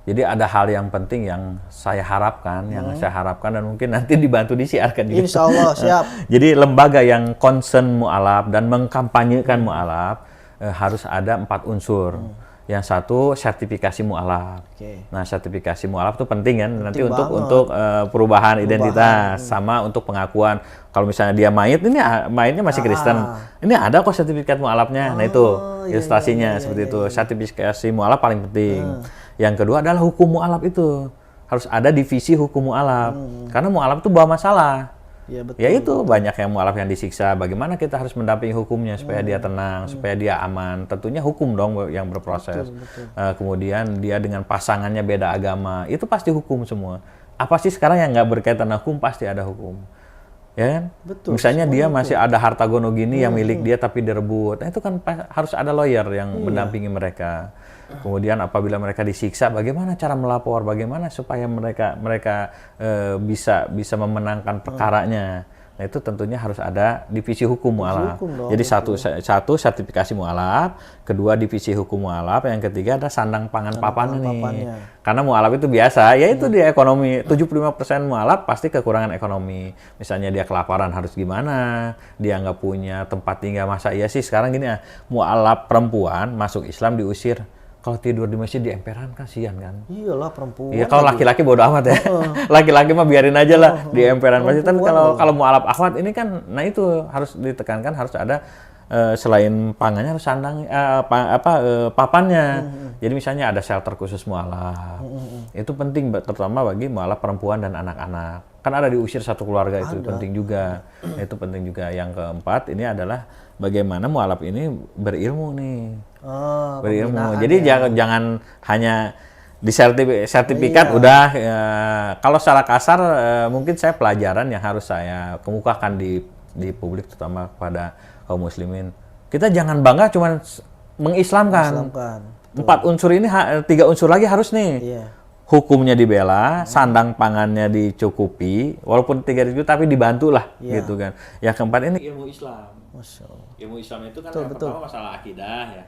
Jadi ada hal yang penting yang saya harapkan, dan mungkin nanti dibantu disiarkan juga. Insya Allah, siap. Jadi lembaga yang konsen mualaf dan mengkampanyekan mualaf harus ada 4 unsur. Yang satu sertifikasi mualaf. Nah, sertifikasi mualaf itu penting kan nanti untuk perubahan identitas, sama untuk pengakuan. Kalau misalnya dia mayitnya masih Kristen, ini ada kok sertifikat mualafnya. Nah itu ilustrasinya seperti itu. Sertifikasi mualaf paling penting. Yang kedua adalah hukum mualaf itu harus ada divisi hukum mualaf, karena mualaf itu bawa masalah. Ya, betul, ya itu betul. Banyak yang mualaf yang disiksa. Bagaimana kita harus mendampingi hukumnya supaya dia tenang, supaya dia aman. Tentunya hukum dong yang berproses. Betul. Kemudian dia dengan pasangannya beda agama, itu pasti hukum semua. Apa sih sekarang yang nggak berkaitan hukum, pasti ada hukum. Ya kan? Betul. Misalnya dia masih ada harta gono gini yang milik dia tapi direbut. Nah, itu kan harus ada lawyer yang mendampingi mereka. Kemudian apabila mereka disiksa, bagaimana cara melapor, bagaimana supaya mereka bisa memenangkan perkaranya. Nah itu tentunya harus ada divisi hukum mualaf. Jadi satu sertifikasi mualaf, kedua divisi hukum mualaf, yang ketiga ada sandang pangan papan nih. Karena mualaf itu biasa, yaitu dia ekonomi. 75% mualaf pasti kekurangan ekonomi. Misalnya dia kelaparan harus gimana, dia nggak punya tempat tinggal, masa iya sih sekarang gini ya, mualaf perempuan masuk Islam diusir. Kalau tidur di masjid di emperan kasihan kan? Iyalah perempuan. Iya kalau laki-laki bodo amat ya. Laki-laki mah biarin aja lah di emperan masjid. Tapi kalau mualaf akhwat ini kan, nah itu harus ditekankan, harus ada selain pangannya harus sandang papannya. Jadi misalnya ada shelter khusus mualaf. Itu penting terutama bagi mualaf perempuan dan anak-anak. Kan ada diusir satu keluarga, itu penting juga. Itu penting juga. Yang keempat ini adalah bagaimana mualaf ini berilmu nih. Berilmu. Jadi jangan hanya di sertifikat udah kalau secara kasar mungkin saya pelajaran yang harus saya kemukakan di publik, terutama kepada kaum muslimin. Kita jangan bangga cuman mengislamkan. 4 unsur ini 3 unsur lagi harus nih. Iya. Hukumnya dibela, sandang pangannya dicukupi, walaupun 3 itu tapi dibantu lah, gitu kan. Yang keempat ini ilmu Islam. Masya Allah. Ilmu Islam itu kan yang pertama masalah akidah ya,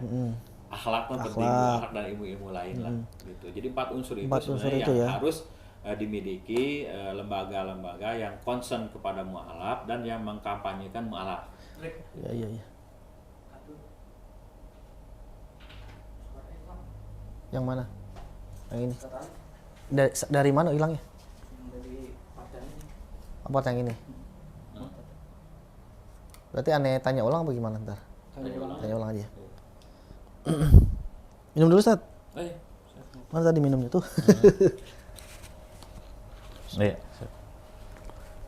akhlak penting, akhlak dan ilmu-ilmu lain lah, gitu. Jadi 4 unsur itu sebenarnya yang harus dimiliki lembaga-lembaga yang concern kepada mualaf dan yang mengkampanyekan mualaf. Iya. Yang mana? Yang ini. Dari mana hilangnya? Dari part yang ini. Berarti aneh tanya ulang apa gimana ntar? Tanya ulang aja. Minum dulu, Ustaz. Mana tadi minumnya tuh? Iya.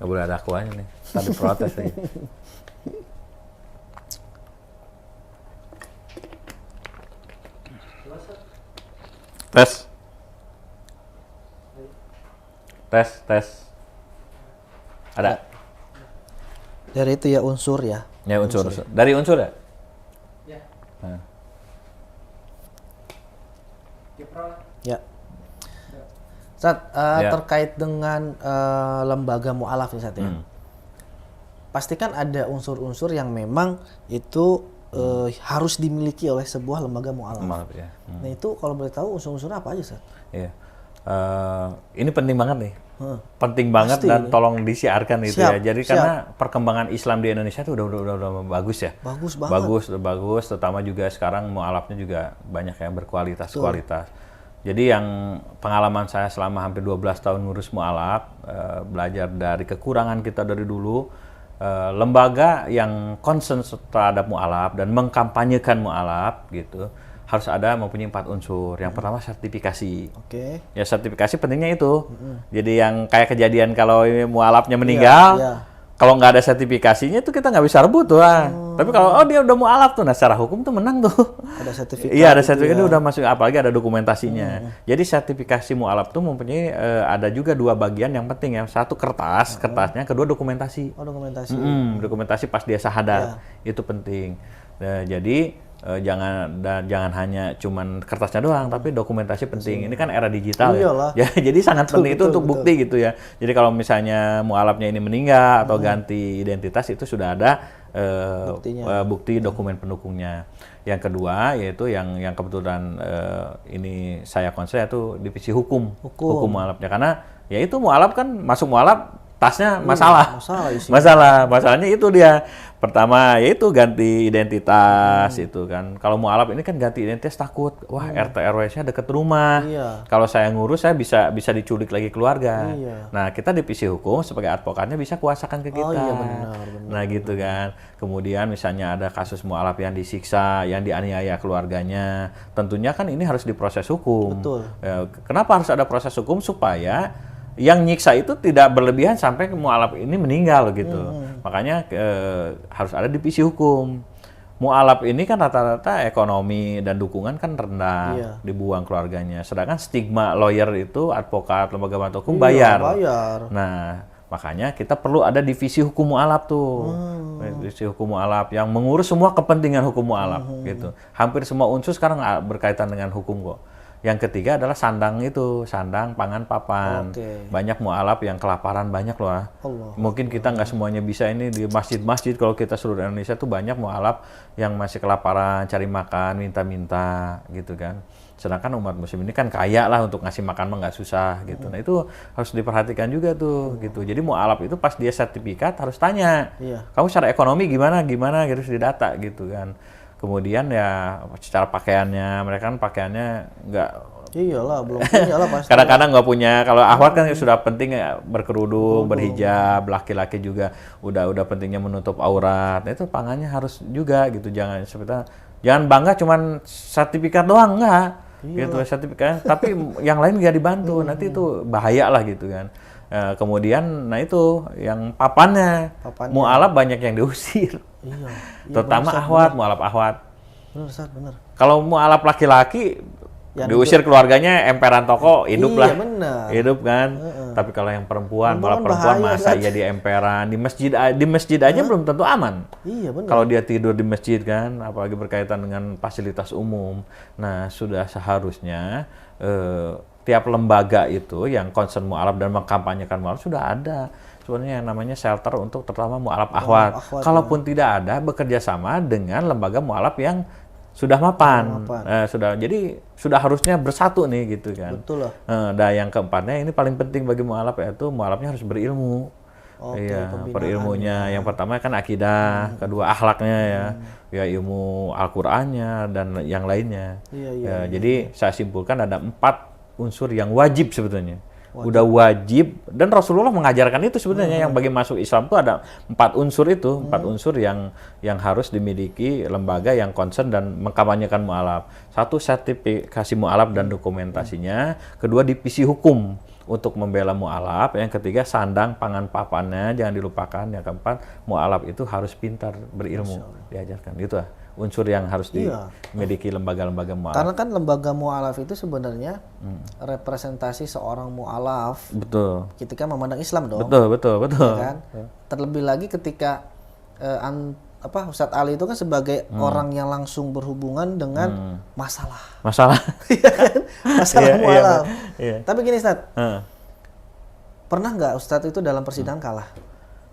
Nggak boleh ada akuanya nih. Tadi protes lagi. Tes. Ada? Dari itu ya unsur ya? Ya unsur. Dari unsur ya? Ya. Ya. Ustaz, terkait dengan lembaga mualaf nih Ustaz ya. Pastikan ada unsur-unsur yang memang itu harus dimiliki oleh sebuah lembaga mualaf. Ya. Nah itu kalau boleh tahu unsur-unsurnya apa aja Ustaz? Iya. Ini penting banget nih. Penting banget dan tolong disiarkan itu ya. Jadi karena perkembangan Islam di Indonesia itu udah bagus ya. Bagus banget. Bagus, terutama juga sekarang mualafnya juga banyak yang berkualitas. Jadi yang pengalaman saya selama hampir 12 tahun ngurus mualaf, belajar dari kekurangan kita dari dulu, lembaga yang concern terhadap mualaf dan mengkampanyekan mualaf gitu, harus ada mempunyai 4 unsur. Yang pertama sertifikasi. Ya sertifikasi pentingnya itu. Jadi yang kayak kejadian kalau mualafnya meninggal, kalau nggak ada sertifikasinya itu kita nggak bisa rebut tuh. Tapi kalau dia udah mualaf tuh, nah secara hukum tuh menang tuh. Ada sertifikat. Iya ada sertifikat itu udah masuk, apalagi ada dokumentasinya. Jadi sertifikasi mualaf tuh mempunyai ada juga 2 bagian yang penting ya. Satu kertasnya, kedua dokumentasi. Dokumentasi pas dia syahadat itu penting. Nah, jadi jangan hanya cuman kertasnya doang, tapi dokumentasi penting. Ini kan era digital ya. Jadi sangat penting itu untuk bukti gitu ya. Jadi kalau misalnya mualafnya ini meninggal atau ganti identitas, itu sudah ada bukti dokumen pendukungnya. Yang kedua yaitu yang kebetulan ini saya konsen itu divisi hukum mualafnya, karena ya itu mualaf kan masuk mualaf tasnya masalahnya itu dia. Pertama yaitu ganti identitas itu kan. Kalau mualaf ini kan ganti identitas takut, wah RT RW-nya deket rumah. Kalau saya ngurus saya bisa diculik lagi keluarga. Nah, kita divisi hukum sebagai advokatnya bisa kuasakan ke kita. Benar. Nah, gitu kan. Kemudian misalnya ada kasus mualaf yang disiksa, yang dianiaya keluarganya, tentunya kan ini harus diproses hukum. Betul. Kenapa harus ada proses hukum? Supaya yang nyiksa itu tidak berlebihan sampai mualaf ini meninggal gitu. Makanya harus ada divisi hukum. Mualaf ini kan rata-rata ekonomi dan dukungan kan rendah, dibuang keluarganya. Sedangkan stigma lawyer itu, advokat, lembaga bantu hukum bayar. Nah, makanya kita perlu ada divisi hukum mualaf tuh. Divisi hukum mualaf yang mengurus semua kepentingan hukum mualaf gitu. Hampir semua unsur sekarang berkaitan dengan hukum kok. Yang ketiga adalah sandang, pangan, papan. Banyak mualaf yang kelaparan, banyak loh. Mungkin kita nggak semuanya bisa ini di masjid-masjid. Kalau kita seluruh Indonesia tuh banyak mualaf yang masih kelaparan, cari makan, minta-minta gitu kan. Sedangkan umat muslim ini kan kaya lah, untuk ngasih makan mah nggak susah gitu. Nah itu harus diperhatikan juga tuh gitu. Jadi mualaf itu pas dia sertifikat harus tanya, kamu secara ekonomi gimana gitu, harus didata gitu kan. Kemudian ya secara pakaiannya, mereka kan pakaiannya nggak. Iyalah, belum punya lah pasti. Kadang-kadang nggak punya. Kalau akhwat kan sudah penting ya, berkerudung, berhijab. Laki-laki juga udah pentingnya menutup aurat. Nah, itu pangannya harus juga gitu. Jangan bangga cuman sertifikat doang, enggak. Gitu sertifikat. Tapi yang lain nggak dibantu. Nanti itu bahaya lah gitu kan. Kemudian, nah itu yang papannya. Mu'alaf banyak yang diusir. Iya. Terutama ahwat, mu'alaf ahwat. Bener, Ustaz, bener. Kalau mu'alaf laki-laki, diusir keluarganya, emperan toko, hidup lah. Bener. Hidup kan. Tapi kalau yang perempuan, mu'alaf perempuan masa iya di emperan, di masjid aja belum tentu aman. Iya, bener. Kalau dia tidur di masjid kan, apalagi berkaitan dengan fasilitas umum. Nah, sudah seharusnya tiap lembaga itu yang concern mu'alaf dan mengkampanyekan mu'alaf sudah ada sebenarnya yang namanya shelter untuk terutama mu'alaf ahwat. Kalaupun tidak ada, bekerja sama dengan lembaga mu'alaf yang sudah mapan. Jadi sudah harusnya bersatu nih gitu kan. Betul lah. Dan yang keempatnya ini paling penting bagi mu'alaf, yaitu mu'alafnya harus berilmu. Iya, berilmunya. Yang pertama kan akidah, kedua akhlaknya ya ilmu Al-Qur'annya dan yang lainnya. Jadi saya simpulkan ada 4 unsur yang wajib sebetulnya. Udah wajib, dan Rasulullah mengajarkan itu sebenarnya. Yang bagi masuk Islam itu ada 4 unsur itu, 4 unsur yang harus dimiliki lembaga yang concern dan mengkampanyekan mu'alaf. 1, sertifikasi mu'alaf dan dokumentasinya. Kedua, divisi hukum untuk membela mu'alaf. Yang ketiga, sandang pangan papannya jangan dilupakan. Yang keempat, mu'alaf itu harus pintar, berilmu, diajarkan. Itu unsur yang harus dimiliki lembaga-lembaga mu'alaf. Karena kan lembaga mu'alaf itu sebenarnya representasi seorang mu'alaf. Betul. Ketika memandang Islam dong. Betul. Ya kan? Terlebih lagi ketika Ustadz Ali itu kan sebagai orang yang langsung berhubungan dengan masalah. Iya kan? Masalah mu'alaf. Tapi gini Ustadz, pernah nggak Ustadz itu dalam persidangan kalah?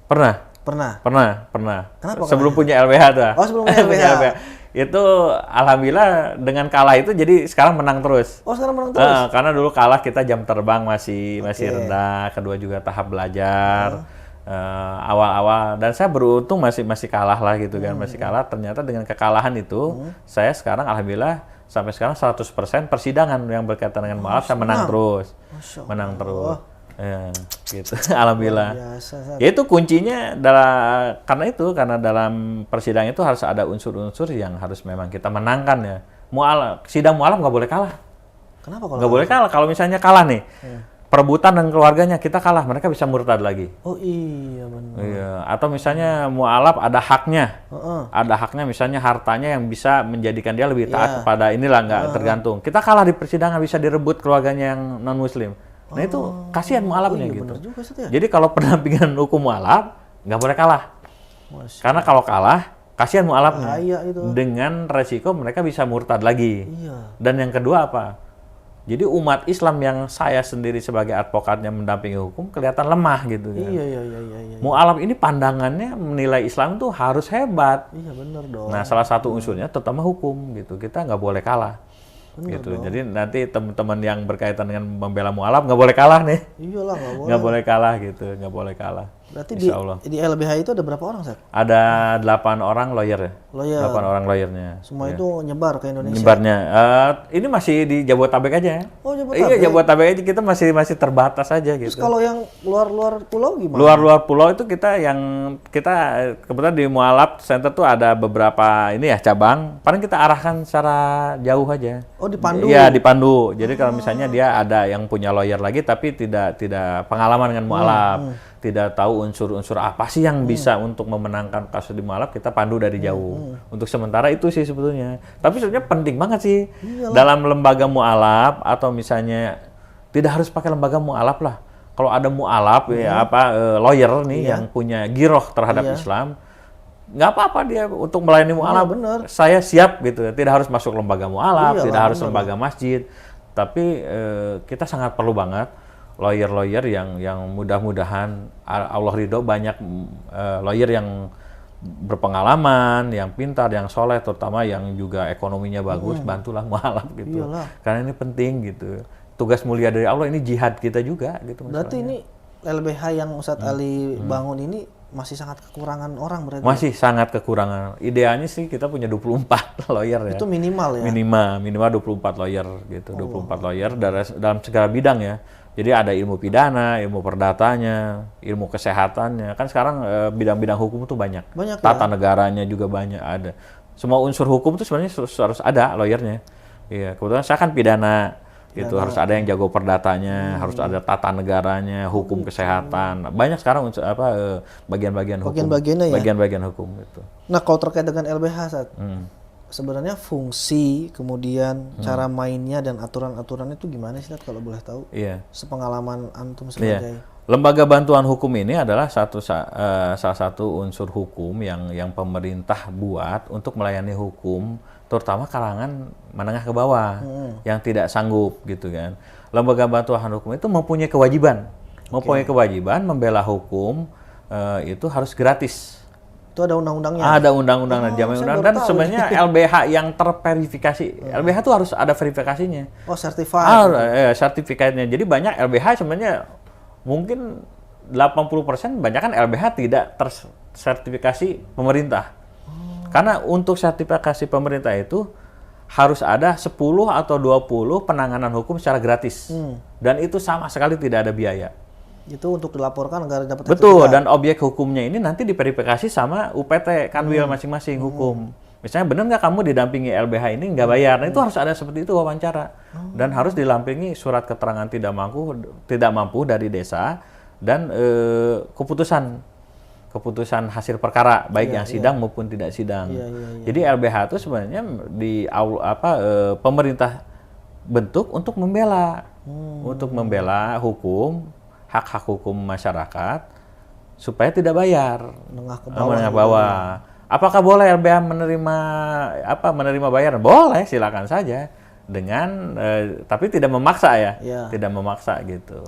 Pernah. Kenapa? Sebelum punya LBH tuh. Oh, sebelum punya LBH. Itu alhamdulillah dengan kalah itu jadi sekarang menang terus. Oh, sekarang menang terus. Karena dulu kalah kita jam terbang masih rendah, kedua juga tahap belajar. Awal-awal, dan saya beruntung masih kalah lah gitu kan, masih kalah. Ternyata dengan kekalahan itu saya sekarang alhamdulillah sampai sekarang 100% persidangan yang berkaitan dengan mu'alaf saya menang terus. Ya, gitu. Alhamdulillah. Ya itu kuncinya karena dalam persidangan itu harus ada unsur-unsur yang harus memang kita menangkan ya. Sidang mu'alaf nggak boleh kalah. Kenapa kalau? Nggak boleh kalah. Kalau misalnya kalah nih, perebutan dan keluarganya kita kalah, mereka bisa murtad lagi. Oh iya benar. Iya. Atau misalnya mu'alaf ada haknya, misalnya hartanya yang bisa menjadikan dia lebih taat kepada inilah, nggak tergantung. Kita kalah di persidangan bisa direbut keluarganya yang non Muslim. Nah itu kasihan mu'alafnya gitu. Juga, jadi kalau pendampingan hukum mu'alaf nggak boleh kalah. Karena kalau kalah kasihan mu'alafnya. Dengan resiko mereka bisa murtad lagi. Dan yang kedua apa? Jadi umat Islam yang saya sendiri sebagai advokatnya mendampingi hukum kelihatan lemah gitu kan. Iya. Mu'alaf ini pandangannya menilai Islam tuh harus hebat. Iya benar dong. Nah salah satu unsurnya terutama hukum gitu. Kita nggak boleh kalah. Bener gitu. Dong. Jadi nanti teman-teman yang berkaitan dengan membela mu'alaf nggak boleh kalah nih. Iyalah nggak boleh. Nggak boleh kalah gitu, nggak boleh kalah. Berarti di LBH itu ada berapa orang, Seth? Ada 8 orang lawyer ya. 8 orang lawyernya. Semua itu nyebar ke Indonesia. Nyebarnya. Ini masih di Jabodetabek aja. Oh, Jabodetabek. Iya, Jabodetabek aja, kita masih terbatas aja gitu. Terus kalau yang luar pulau gimana? Luar pulau itu kita kebetulan di Mu'alaf Center tuh ada beberapa ini ya cabang. Paling kita arahkan secara jauh aja. Oh, dipandu. Iya, dipandu. Jadi kalau misalnya dia ada yang punya lawyer lagi tapi tidak pengalaman dengan Mu'alaf. Tidak tahu unsur-unsur apa sih yang bisa untuk memenangkan kasus di Mu'alaf, kita pandu dari jauh. Untuk sementara itu sih sebetulnya. Tapi sebenarnya penting banget sih. Iyalah. Dalam lembaga Mu'alaf atau misalnya tidak harus pakai lembaga Mu'alaf lah. Kalau ada Mu'alaf lawyer nih yang punya giroh terhadap Islam, nggak apa-apa dia untuk melayani Mu'alaf. Bener. Saya siap gitu. Tidak harus masuk lembaga Mu'alaf, tidak harus lembaga masjid. Tapi kita sangat perlu banget lawyer yang mudah-mudahan Allah ridho, banyak lawyer yang berpengalaman, yang pintar, yang soleh, terutama yang juga ekonominya bagus, bantulah Mu'alaf gitu. Iyalah. Karena ini penting gitu. Tugas mulia dari Allah, ini jihad kita juga gitu. Berarti ini LBH yang Ustadz Ali bangun ini masih sangat kekurangan orang berarti? Masih sangat kekurangan. Idealnya sih kita punya 24 lawyer ya. Itu minimal ya? Minimal 24 lawyer gitu. 24 lawyer dalam segala bidang ya. Jadi ada ilmu pidana, ilmu perdatanya, ilmu kesehatannya. Kan sekarang bidang-bidang hukum itu banyak. Tata negaranya juga banyak ada. Semua unsur hukum itu sebenarnya harus ada lawyernya. Iya, kebetulan saya kan pidana. Itu harus ada yang jago perdatanya, harus ada tata negaranya, hukum kesehatan. Banyak sekarang bagian-bagian hukum. Bagian-bagiannya ya. Bagian-bagian hukum itu. Nah, kalau terkait dengan LBH, Sat, sebenarnya fungsi, kemudian cara mainnya dan aturan-aturannya itu gimana sih, Sat, kalau boleh tahu? Iya. Sepengalaman antum sebagai Lembaga bantuan hukum ini adalah salah satu unsur hukum yang pemerintah buat untuk melayani hukum, terutama kalangan menengah ke bawah yang tidak sanggup gitu kan. Lembaga bantuan hukum itu mempunyai kewajiban membela hukum, itu harus gratis. Itu ada undang-undangnya? Ada undang-undang dan sebenarnya LBH yang terverifikasi. LBH itu harus ada verifikasinya. Oh, certified. Sertifikatnya. Jadi banyak LBH sebenarnya mungkin 80% banyak kan LBH tidak tersertifikasi pemerintah. Karena untuk sertifikasi pemerintah itu harus ada 10 atau 20 penanganan hukum secara gratis. Dan itu sama sekali tidak ada biaya. Itu untuk dilaporkan agar dapat Betul, dan objek hukumnya ini nanti diverifikasi sama UPT, Kanwil masing-masing hukum. Misalnya benar nggak kamu didampingi LBH ini nggak bayar, nah itu harus ada seperti itu wawancara. Dan harus dilampingi surat keterangan tidak mampu dari desa dan keputusan hasil perkara baik yang sidang maupun tidak sidang. Jadi LBH itu sebenarnya pemerintah bentuk untuk membela hukum, hak-hak hukum masyarakat supaya tidak bayar menengah ke bawah. Apakah boleh LBH menerima bayaran? Boleh, silakan saja dengan tapi tidak memaksa ya. Tidak memaksa gitu.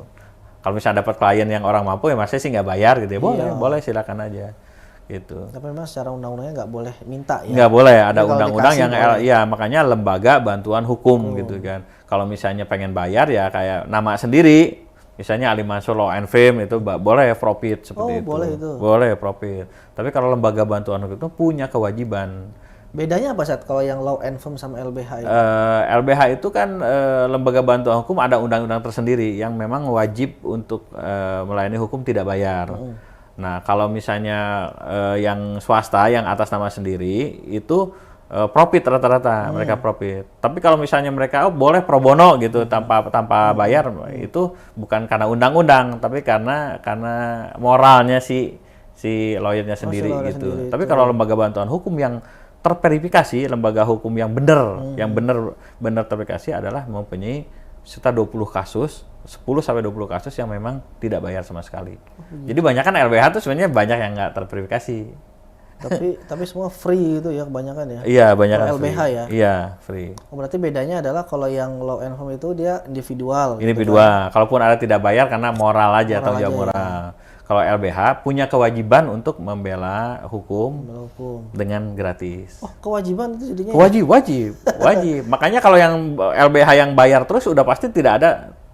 Kalau misalnya dapat klien yang orang mampu ya masih sih nggak bayar gitu ya. Boleh silakan aja gitu. Tapi memang secara undang-undangnya nggak boleh minta ya. Nggak boleh, ada undang-undang yang makanya lembaga bantuan hukum gitu kan. Kalau misalnya pengen bayar ya kayak nama sendiri. Misalnya Ali Mansur Law and Firm itu boleh profit seperti itu. Boleh profit. Tapi kalau lembaga bantuan hukum itu punya kewajiban. Bedanya apa, Sat, kalau yang Law and Firm sama LBH itu? LBH itu kan lembaga bantuan hukum ada undang-undang tersendiri yang memang wajib untuk melayani hukum tidak bayar. Nah, kalau misalnya yang swasta yang atas nama sendiri itu profit rata-rata, mereka profit. Tapi kalau misalnya mereka boleh pro bono gitu tanpa bayar, itu bukan karena undang-undang, tapi karena moralnya si lawyernya sendiri gitu. Tapi kalau lembaga bantuan hukum yang terverifikasi, lembaga hukum yang benar terverifikasi adalah mempunyai sekitar 20 kasus, 10 sampai 20 kasus yang memang tidak bayar sama sekali. Jadi banyak kan LBH itu sebenarnya banyak yang nggak terverifikasi. Tapi semua free itu ya kebanyakan ya. Iya, banyak LBH free. Ya. Iya, free. Berarti bedanya adalah kalau yang law and firm itu dia individual. Individual. Gitu kan? Kalaupun ada tidak bayar karena moral aja, tanggung jawab moral. Ya. Kalau LBH punya kewajiban untuk membela hukum dengan gratis. Oh, kewajiban itu jadinya? Wajib. Makanya kalau yang LBH yang bayar terus udah pasti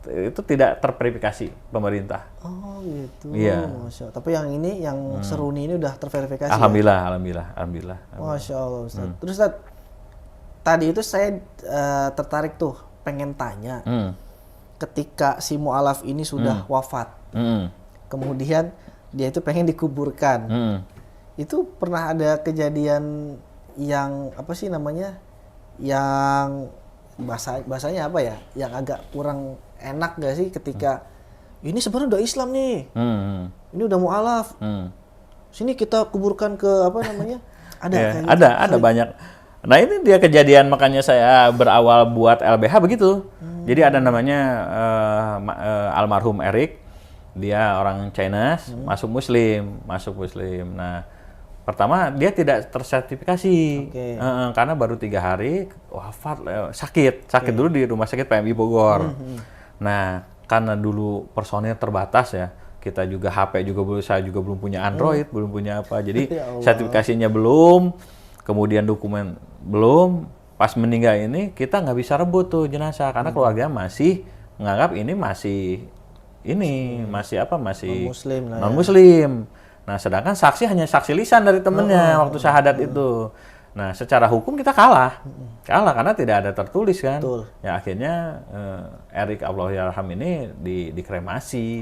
itu tidak terverifikasi pemerintah. Oh gitu. Iya. Masya Allah. Tapi yang ini, yang Seruni ini udah terverifikasi. Alhamdulillah. Masya Allah, Ustaz. Terus Ustaz, tadi itu saya tertarik tuh, pengen tanya. Ketika si mu'alaf ini sudah wafat, kemudian dia itu pengen dikuburkan. Itu pernah ada kejadian yang apa sih namanya? Yang bahasanya apa ya? Yang agak kurang enak gak sih ketika ini sebenarnya udah Islam nih, ini udah mu'alaf, sini kita kuburkan ke apa namanya? Ada banyak. Nah ini dia kejadian, makanya saya berawal buat LBH begitu. Jadi ada namanya almarhum Eric, dia orang Chinese, masuk Muslim. Nah pertama dia tidak tersertifikasi, karena baru 3 hari wafat, sakit dulu di rumah sakit PMI Bogor. Nah karena dulu personil terbatas ya, kita juga HP saya juga belum punya Android, belum punya apa, jadi sertifikasinya belum, kemudian dokumen belum, pas meninggal ini kita nggak bisa rebut tuh jenazah karena keluarga masih menganggap ini masih non muslim. Nah sedangkan saksi hanya saksi lisan dari temennya waktu syahadat itu. Nah secara hukum kita kalah karena tidak ada tertulis kan. Betul. Ya akhirnya Eric Allahyarham ini dikremasi,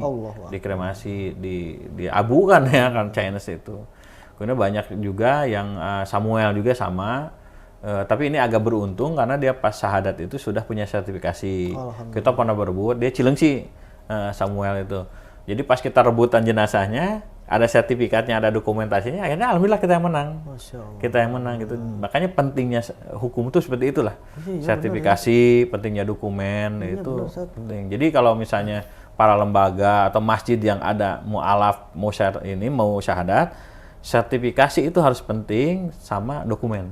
diabukan ya kan Chinese itu. Kemudian banyak juga yang Samuel juga sama, Tapi ini agak beruntung karena dia pas syahadat itu sudah punya sertifikasi. Kita pernah berebut, dia Cilengsi Samuel itu. Jadi pas kita rebutan jenazahnya, ada sertifikatnya, ada dokumentasinya, akhirnya alhamdulillah kita yang menang. Masya Allah. Kita yang menang gitu. Makanya pentingnya hukum itu seperti itulah. Sertifikasi, pentingnya dokumen itu penting. Jadi kalau misalnya para lembaga atau masjid yang ada mu'alaf, mau syahadat, sertifikasi itu harus penting sama dokumen.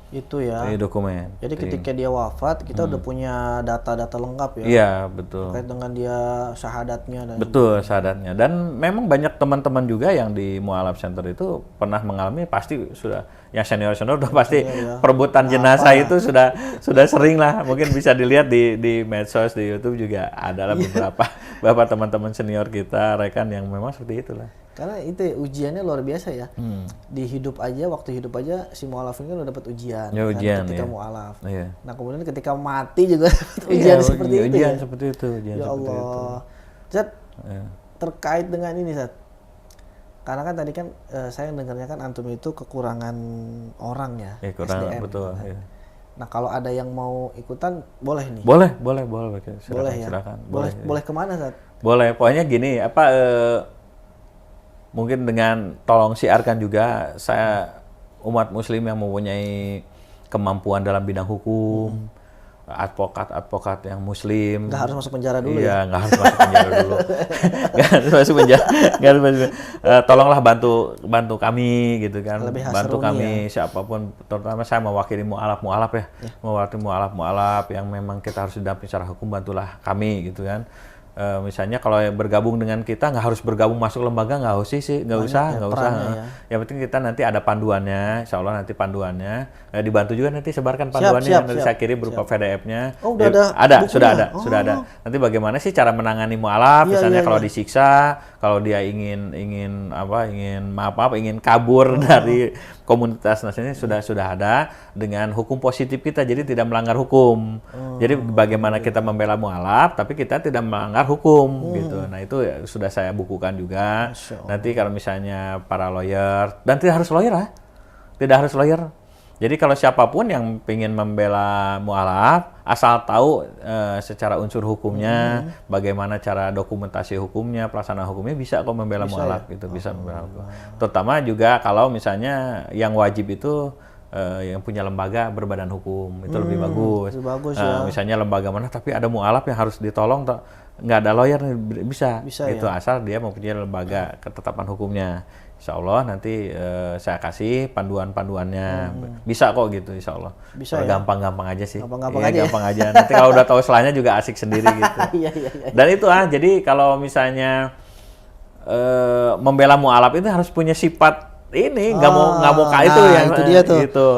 Itu ya. Dokumen. Jadi ketika dia wafat, kita udah punya data-data lengkap ya. Iya, betul. Terkait dengan dia syahadatnya dan betul syahadatnya. Dan memang banyak teman-teman juga yang di Mu'alaf Center itu pernah mengalami, pasti sudah yang senior-senior udah pasti perebutan jenazah itu sudah sering lah. Mungkin bisa dilihat di medsos, di YouTube juga ada lah beberapa teman-teman senior kita, rekan yang memang seperti itulah. Karena itu ujiannya luar biasa ya. Di hidup aja, waktu hidup aja si mu'alaf ini kan udah dapat ujian. Ya, ujian ketika ya. mu'alaf. Iya. Nah kemudian ketika mati juga ujian seperti itu ujian ya. Seperti itu. Ya Allah. Zat, terkait dengan ini Zat. Karena kan tadi kan saya dengarnya kan antum itu kekurangan orang ya. Kekurangan, SDM. betul. Kan. Ya. Nah kalau ada yang mau ikutan boleh nih. Boleh. Silakan, Boleh ya. Silakan. Boleh kemana Zat? Boleh. Pokoknya gini, mungkin dengan tolong siarkan juga, saya umat muslim yang mempunyai kemampuan dalam bidang hukum, advokat yang muslim. Nggak harus masuk penjara dulu ya? Nggak harus masuk penjara dulu. Nggak harus masuk penjara. Tolonglah bantu kami gitu kan. Bantu kami ya? Siapapun, terutama saya mewakili mu'alaf ya. Mewakili mu'alaf yang memang kita harus didampingi secara hukum, bantulah kami gitu kan. Misalnya kalau bergabung dengan kita nggak harus bergabung masuk lembaga, nggak usah. Yang penting kita nanti ada panduannya, insya Allah nanti panduannya dibantu juga, nanti sebarkan panduannya nanti saya kirim berupa PDF-nya. Oh, sudah ada. Nanti bagaimana sih cara menangani mu'alaf, misalnya kalau disiksa, kalau dia ingin kabur dari komunitas nasional, sudah ada dengan hukum positif kita, jadi tidak melanggar hukum. Jadi bagaimana kita membela mu'alaf tapi kita tidak melanggar hukum gitu. Nah itu sudah saya bukukan juga. Nanti kalau misalnya para lawyer, dan tidak harus lawyer. Jadi kalau siapapun yang ingin membela mu'alaf, asal tahu secara unsur hukumnya, bagaimana cara dokumentasi hukumnya, pelaksanaan hukumnya, bisa kok membela mu'alaf gitu, bisa membela hukum. Terutama juga kalau misalnya yang wajib itu yang punya lembaga berbadan hukum, itu lebih bagus. Ya. Misalnya lembaga mana tapi ada mu'alaf yang harus ditolong, nggak ada lawyer, bisa itu ya? Asal dia mempunyai lembaga ketetapan hukumnya. Insya Allah nanti saya kasih panduannya, bisa kok gitu, Insya Allah. Bisa gampang-gampang aja sih. Gampang aja. Nanti kalau udah tahu selanya juga asik sendiri gitu. Dan itu jadi kalau misalnya membela mu'alaf itu harus punya sifat ini, nggak mau itu yang itu dia tuh. Gitu.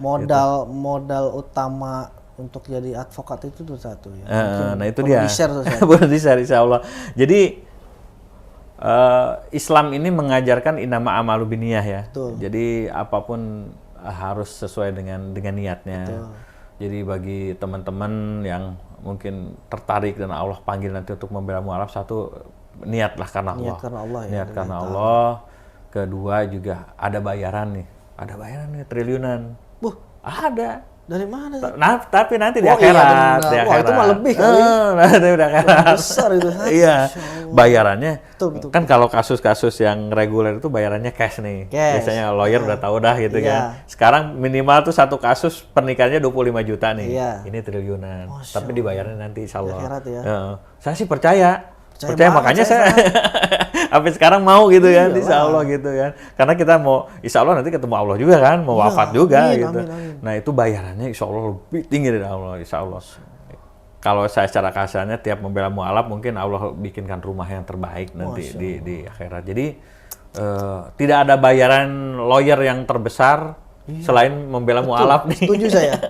Modal utama untuk jadi advokat itu tuh satu ya. Nah itu dia. Boleh di-share Insya Allah. Jadi Islam ini mengajarkan innama a'malu binniyah ya. Betul. Jadi apapun harus sesuai dengan niatnya. Betul. Jadi bagi teman-teman yang mungkin tertarik dan Allah panggil nanti untuk membela mu'alaf, satu niatlah karena Allah. Niat karena Allah. Kedua juga ada bayaran nih. Triliunan. Ada. Dari mana? Nah, tapi nanti di akhirat. Wah, itu mah lebih kali. Nanti di akhirat. Besar itu. Iya. Bayarannya. Betul. Kan kalau kasus-kasus yang reguler itu bayarannya cash nih. Biasanya lawyer udah tahu dah gitu kan. Sekarang minimal tuh satu kasus pernikahannya 25 juta nih. Ini triliunan. Tapi dibayarnya nanti insya Allah. Akhirat ya. Saya sih percaya makanya saya sampai sekarang mau gitu kan, insya Allah gitu kan. Karena kita mau, insya Allah nanti ketemu Allah juga kan, mau wafat juga gitu. Amin. Nah itu bayarannya insya Allah lebih tinggi dari Allah, insya Allah. Kalau saya secara kasarnya tiap membela mu'alaf mungkin Allah bikinkan rumah yang terbaik nanti di akhirat. Jadi tidak ada bayaran lawyer yang terbesar selain membela mu'alaf nih. Setuju saya.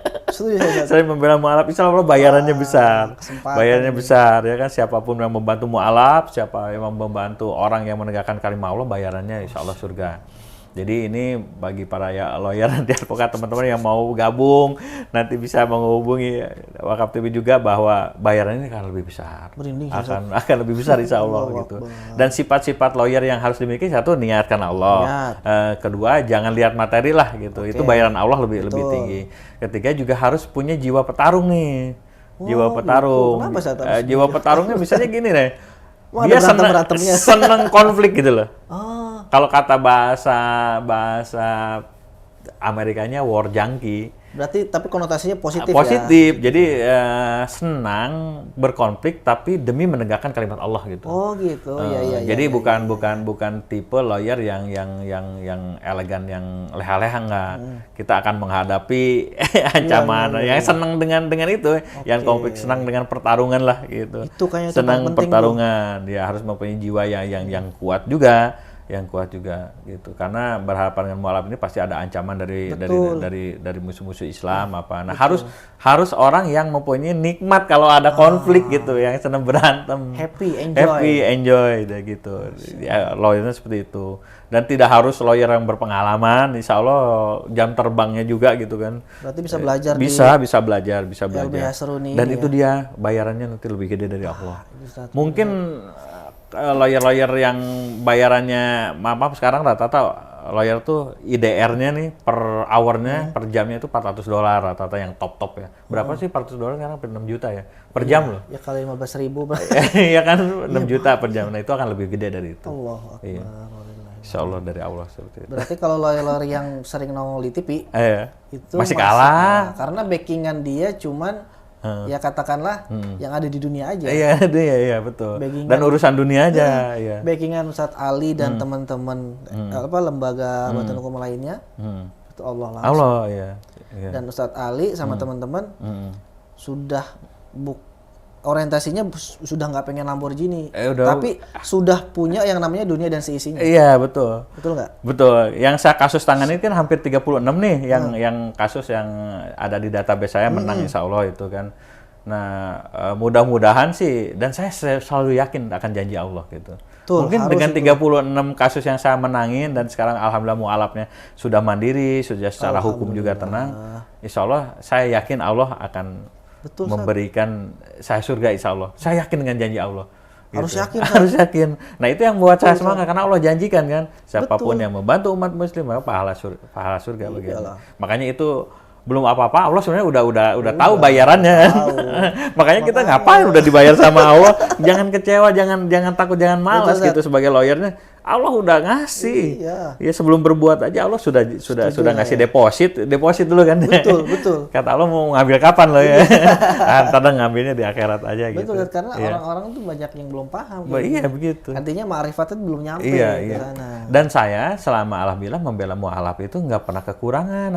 Selain membela mu'alaf, insya Allah bayarannya besar. Bayarannya besar ya kan. Siapapun yang membantu mu'alaf, siapa yang membantu orang yang menegakkan kalimat Allah, bayarannya insya Allah surga. Jadi ini bagi para lawyer dan advokat teman-teman yang mau gabung nanti bisa menghubungi Wakaf TV juga bahwa bayaran ini akan lebih besar. Akan lebih besar insya Allah gitu. Dan sifat-sifat lawyer yang harus dimiliki, satu, niat karena Allah. Kedua, jangan lihat materi lah gitu. Itu bayaran Allah lebih tinggi. Ketiga, juga harus punya jiwa petarung nih. Jiwa petarung. Jiwa petarungnya misalnya gini deh. Dia seneng konflik gitu loh. Kalau kata bahasa Amerikanya war junkie. Berarti tapi konotasinya positif. Positif. Jadi senang berkonflik tapi demi menegakkan kalimat Allah gitu. Oh gitu. Jadi bukan tipe lawyer yang elegan, yang leha-leha enggak. Kita akan menghadapi ancaman yang senang dengan itu, yang konflik, senang dengan pertarungan lah gitu. Itu kayaknya senang pertarungan. Dia harus mempunyai jiwa yang kuat juga. Gitu, karena berhadapan dengan mualaf ini pasti ada ancaman dari musuh-musuh Islam apa. Nah, harus orang yang mempunyai nikmat kalau ada konflik gitu, yang senang berantem, happy enjoy gitu. Ya, lawyernya seperti itu. Dan tidak harus lawyer yang berpengalaman, insya Allah jam terbangnya juga gitu kan. Berarti bisa belajar. Bisa belajar. Dan itu dia bayarannya nanti lebih gede dari Allah. Mungkin lawyer yang bayarannya, maaf sekarang rata-rata lawyer tuh IDR-nya nih per hour-nya, per jamnya itu $400 rata-rata yang top ya. Berapa sih $400 sekarang? 6 juta ya per jam loh. Ya kali 15.000. Iya kan 6 juta per jam. Nah itu akan lebih gede dari itu. Allah Akbar. Iya. Insya Allah dari Allah seperti itu. Berarti kalau lawyer yang sering nongol di TV itu masih kalah. Karena backingan dia cuman ya katakanlah yang ada di dunia aja. Iya betul. Dan urusan dunia aja. Backingan Ustadz Ali dan teman-teman lembaga bantuan hukum lainnya itu Allah langsung. Allah ya. Dan Ustadz Ali sama teman-teman sudah orientasinya sudah nggak pengen Lamborghini, tapi sudah punya yang namanya dunia dan seisinya. Iya betul. Betul nggak? Betul. Yang saya kasus tangani kan hampir 36 nih, yang kasus yang ada di database saya menang insya Allah itu kan. Nah mudah-mudahan sih, dan saya selalu yakin akan janji Allah gitu. Mungkin dengan 36 kasus yang saya menangin dan sekarang alhamdulillah mualafnya sudah mandiri, sudah secara hukum juga tenang. Insya Allah saya yakin Allah akan memberikan saya surga insya Allah. Saya yakin dengan janji Allah. Harus yakin. Harus yakin. Nah itu yang membuat saya semangat karena Allah janjikan kan. Siapapun yang membantu umat muslim maka pahala surga bagiannya. Makanya itu belum apa-apa, Allah sebenarnya udah tahu bayarannya. Makanya kita ngapain udah dibayar sama Allah. Jangan kecewa, jangan takut, jangan malas gitu sebagai lawyernya. Allah udah ngasih. Ya sebelum berbuat aja Allah sudah ngasih deposit dulu kan. Betul. Kata Allah mau ngambil kapan lo ya. Kadang ngambilnya di akhirat aja gitu. Betul, karena orang-orang tuh banyak yang belum paham. Iya begitu. Artinya ma'rifatnya belum nyampe ke sana. Dan saya selama alhamdulillah membela mualaf itu nggak pernah kekurangan.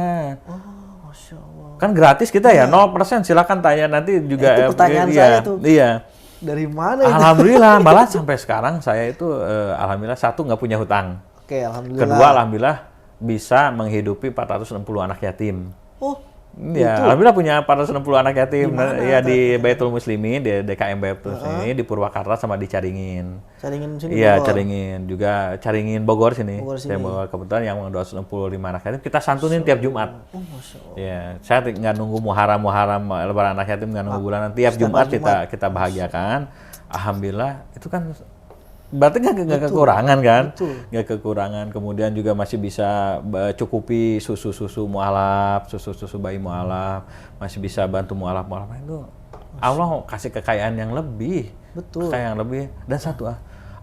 Masya Allah. Kan gratis kita ya, 0%, silakan tanya nanti juga. Itu pertanyaan saya tuh. Iya. Dari mana itu? Alhamdulillah, malah sampai sekarang saya itu alhamdulillah satu nggak punya hutang. Oke, alhamdulillah. Kedua, alhamdulillah bisa menghidupi 460 anak yatim. Oh. Ya, alhamdulillah punya 460 anak yatim. Ya di Baitul Muslimin, di DKM Baitul Muslimin, di Purwakarta sama di Caringin. Caringin sini. Iya, Caringin juga, Caringin Bogor sini. Saya bawa kebetulan yang 265 anak yatim kita santunin tiap Jumat. Oh, Masya Allah. Ya, saya nggak nunggu Muharram Lebaran anak yatim, nggak nunggu bulanan, tiap Jumat kita bahagiakan. Alhamdulillah itu kan berarti nggak kekurangan kan? Nggak kekurangan. Kemudian juga masih bisa cukupi susu mualaf, susu bayi mualaf, masih bisa bantu mualaf itu. Allah kasih kekayaan yang lebih. Betul. Kekayaan yang lebih. Dan satu